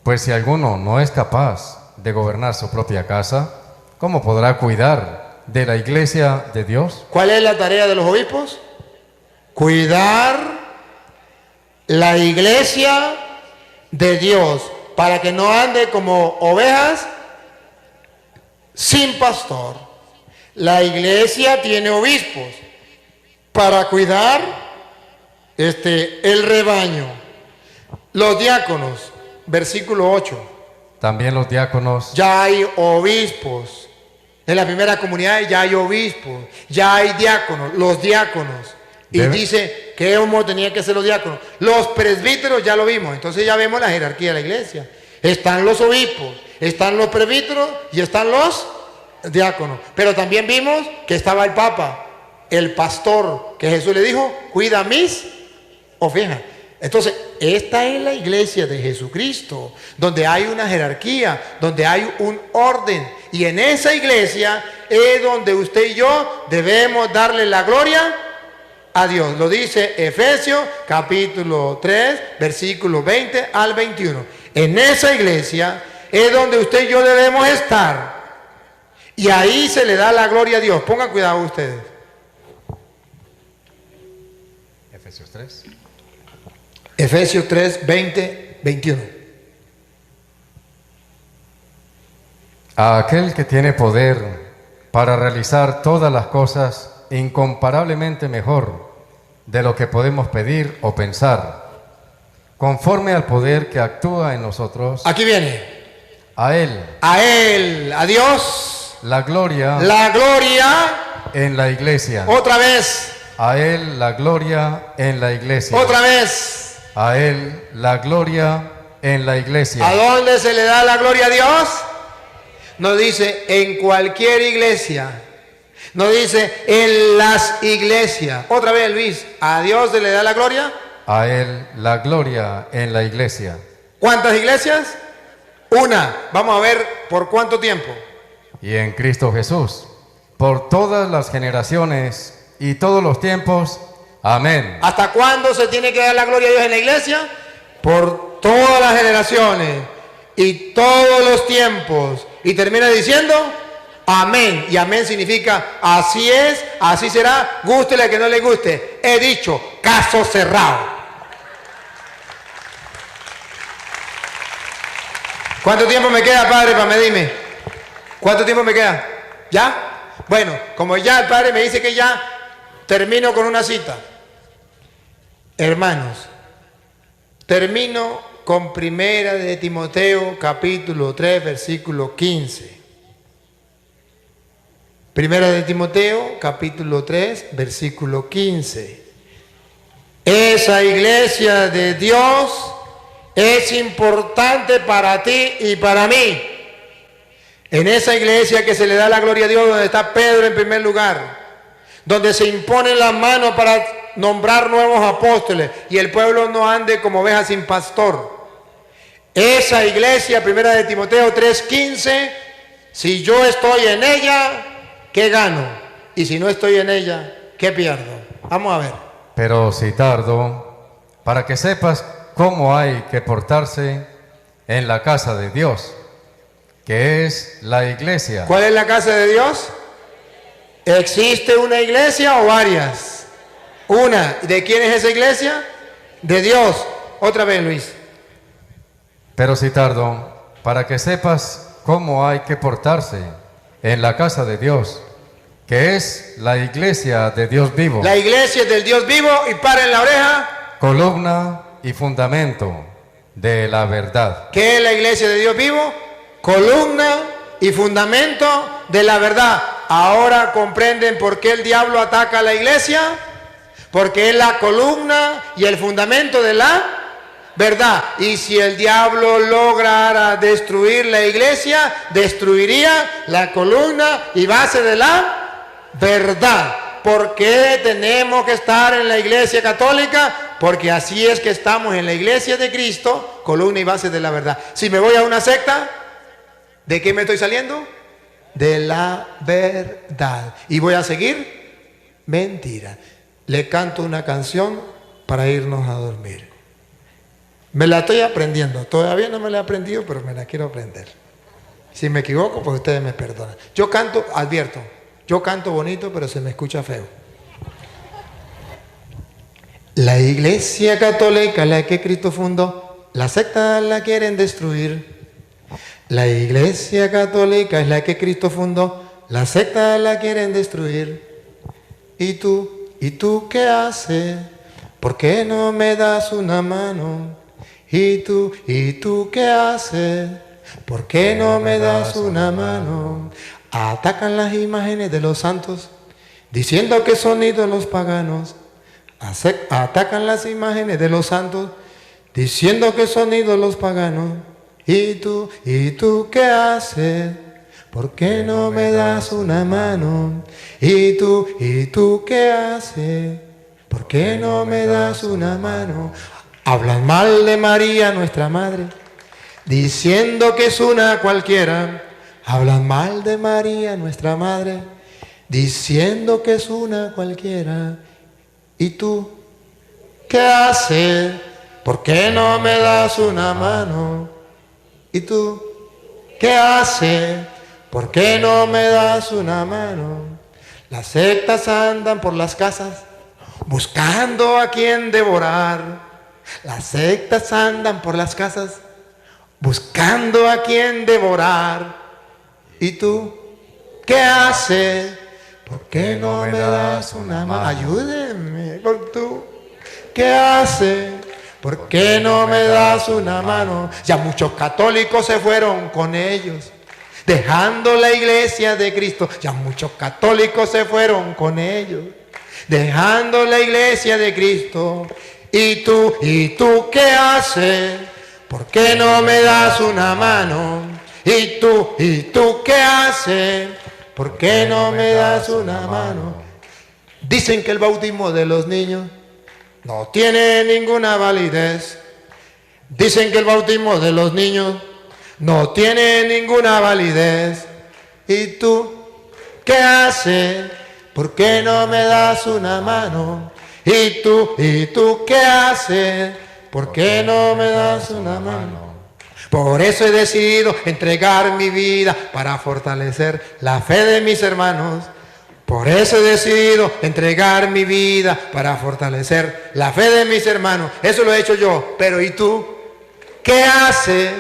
Pues si alguno no es capaz de gobernar su propia casa, ¿cómo podrá cuidar de la iglesia de Dios? ¿Cuál es la tarea de los obispos? Cuidar la iglesia de Dios para que no ande como ovejas sin pastor. La iglesia tiene obispos para cuidar el rebaño. Los diáconos, versículo 8. También los diáconos. Ya hay obispos. En la primera comunidad ya hay obispos, ya hay diáconos, los diáconos. Y dice que cómo tenía que ser los diáconos. Los presbíteros ya lo vimos, entonces ya vemos la jerarquía de la iglesia. Están los obispos, están los presbíteros y están los diáconos. Pero también vimos que estaba el papa, el pastor, que Jesús le dijo, cuida mis ovejas. Entonces, esta es la iglesia de Jesucristo, donde hay una jerarquía, donde hay un orden. Y en esa iglesia es donde usted y yo debemos darle la gloria a Dios. Lo dice Efesios capítulo 3, versículo 20 al 21. En esa iglesia es donde usted y yo debemos estar. Y ahí se le da la gloria a Dios. Pongan cuidado ustedes. Efesios 3. Efesios 3, 20, 21. A aquel que tiene poder para realizar todas las cosas incomparablemente mejor de lo que podemos pedir o pensar, conforme al poder que actúa en nosotros. Aquí viene. A Él, A Dios, la gloria la gloria. en la iglesia. Otra vez, A Él la gloria en la iglesia. otra vez. A Él la gloria en la iglesia. ¿A dónde se le da la gloria a Dios? No dice en cualquier iglesia. No dice en las iglesias. Otra vez, Luis, ¿a Dios se le da la gloria? A Él la gloria en la iglesia. ¿Cuántas iglesias? Una. Vamos a ver por cuánto tiempo. Y en Cristo Jesús, por todas las generaciones y todos los tiempos. Amén. ¿Hasta cuándo se tiene que dar la gloria a Dios en la iglesia? Por todas las generaciones y todos los tiempos. Y termina diciendo amén. Y amén significa así es, así será, gústele a que no le guste. He dicho, caso cerrado. ¿Cuánto tiempo me queda, padre, para medirme? ¿Cuánto tiempo me queda? ¿Ya? Bueno, como ya el padre me dice que ya, termino con una cita. Hermanos, termino con Primera de Timoteo, capítulo 3, versículo 15. Primera de Timoteo, capítulo 3, versículo 15. Esa iglesia de Dios es importante para ti y para mí. En esa iglesia que se le da la gloria a Dios, donde está Pedro en primer lugar, donde se imponen las manos para nombrar nuevos apóstoles y el pueblo no ande como oveja sin pastor. Esa iglesia, Primera de Timoteo 3:15, si yo estoy en ella, ¿qué gano? Y si no estoy en ella, ¿qué pierdo? Vamos a ver. Pero si tardo, para que sepas cómo hay que portarse en la casa de Dios, que es la iglesia. ¿Cuál es la casa de Dios? ¿Existe una iglesia o varias? Una. ¿De quién es esa iglesia? De Dios. Otra vez, Luis. Pero si tardo, para que sepas cómo hay que portarse en la casa de Dios, que es la iglesia de Dios vivo. La iglesia del Dios vivo, y paren la oreja. Columna y fundamento de la verdad. ¿Qué es la iglesia de Dios vivo? Columna y fundamento de la verdad. Ahora comprenden por qué el diablo ataca a la iglesia. Porque es la columna y el fundamento de la verdad. Y si el diablo lograra destruir la iglesia, destruiría la columna y base de la verdad. ¿Por qué tenemos que estar en la iglesia católica? Porque así es que estamos en la iglesia de Cristo, columna y base de la verdad. Si me voy a una secta, ¿de qué me estoy saliendo? De la verdad. Y voy a seguir mentira. Le canto una canción para irnos a dormir. Me la estoy aprendiendo. Todavía no me la he aprendido, pero me la quiero aprender. Si me equivoco, pues ustedes me perdonan. Yo canto, advierto, yo canto bonito, pero se me escucha feo. La iglesia católica, la que Cristo fundó, la secta la quieren destruir. La iglesia católica es la que Cristo fundó, la secta la quieren destruir. ¿Y tú qué haces? ¿Por qué no me das una mano? ¿Y tú qué haces? ¿Por qué no me das una mano? Atacan las imágenes de los santos, diciendo que son ídolos paganos. Atacan las imágenes de los santos, diciendo que son ídolos paganos. ¿Y tú qué haces? ¿Por qué no me das una mano? ¿Y tú qué haces? ¿Por qué no me das una mano? Hablan mal de María, nuestra madre, diciendo que es una cualquiera. Hablan mal de María, nuestra madre, diciendo que es una cualquiera. ¿Y tú qué haces? ¿Por qué no me das una mano? ¿Y tú qué haces? ¿Por qué no me das una mano? Las sectas andan por las casas buscando a quien devorar. Las sectas andan por las casas buscando a quien devorar. ¿Y tú qué haces? ¿Por qué no me das una mano? Ayúdenme, ¿por tú qué haces? ¿Por qué no me das una mano? Ya muchos católicos se fueron con ellos, dejando la iglesia de Cristo. Ya muchos católicos se fueron con ellos, dejando la iglesia de Cristo. ¿Y tú qué haces? ¿Por qué no me das una mano? ¿Y tú qué haces? ¿Por qué no me das una mano? Dicen que el bautismo de los niños no tiene ninguna validez. Dicen que el bautismo de los niños no tiene ninguna validez. ¿Y tú qué haces? ¿Por qué no me das una mano? ¿Y tú qué haces? ¿Por qué no me das una mano? Por eso he decidido entregar mi vida para fortalecer la fe de mis hermanos. Por eso he decidido entregar mi vida para fortalecer la fe de mis hermanos. Eso lo he hecho yo. Pero ¿y tú qué haces?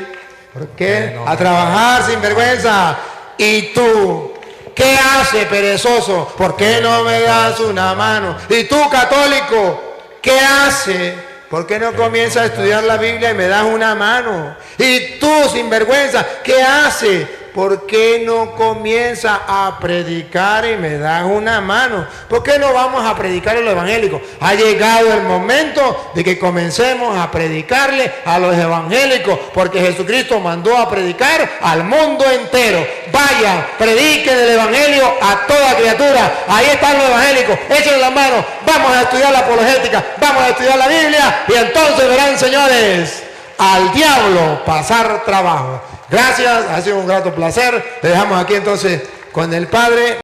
¿Por qué? A trabajar sin vergüenza. ¿Y tú qué haces, perezoso? ¿Por qué no me das una mano? ¿Y tú, católico, qué haces? ¿Por qué no comienzas a estudiar la Biblia y me das una mano? ¿Y tú, sinvergüenza, qué haces? ¿Por qué no comienzas a predicar y me das una mano? ¿Por qué no vamos a predicar el evangélico? Ha llegado el momento de que comencemos a predicarle a los evangélicos, porque Jesucristo mandó a predicar al mundo entero. Vayan, prediquen el evangelio a toda criatura. Ahí están los evangélicos, échenle las manos. Vamos a estudiar la apologética, vamos a estudiar la Biblia y entonces verán, señores, al diablo pasar trabajo. Gracias, ha sido un grato placer. Te dejamos aquí entonces con el Padre.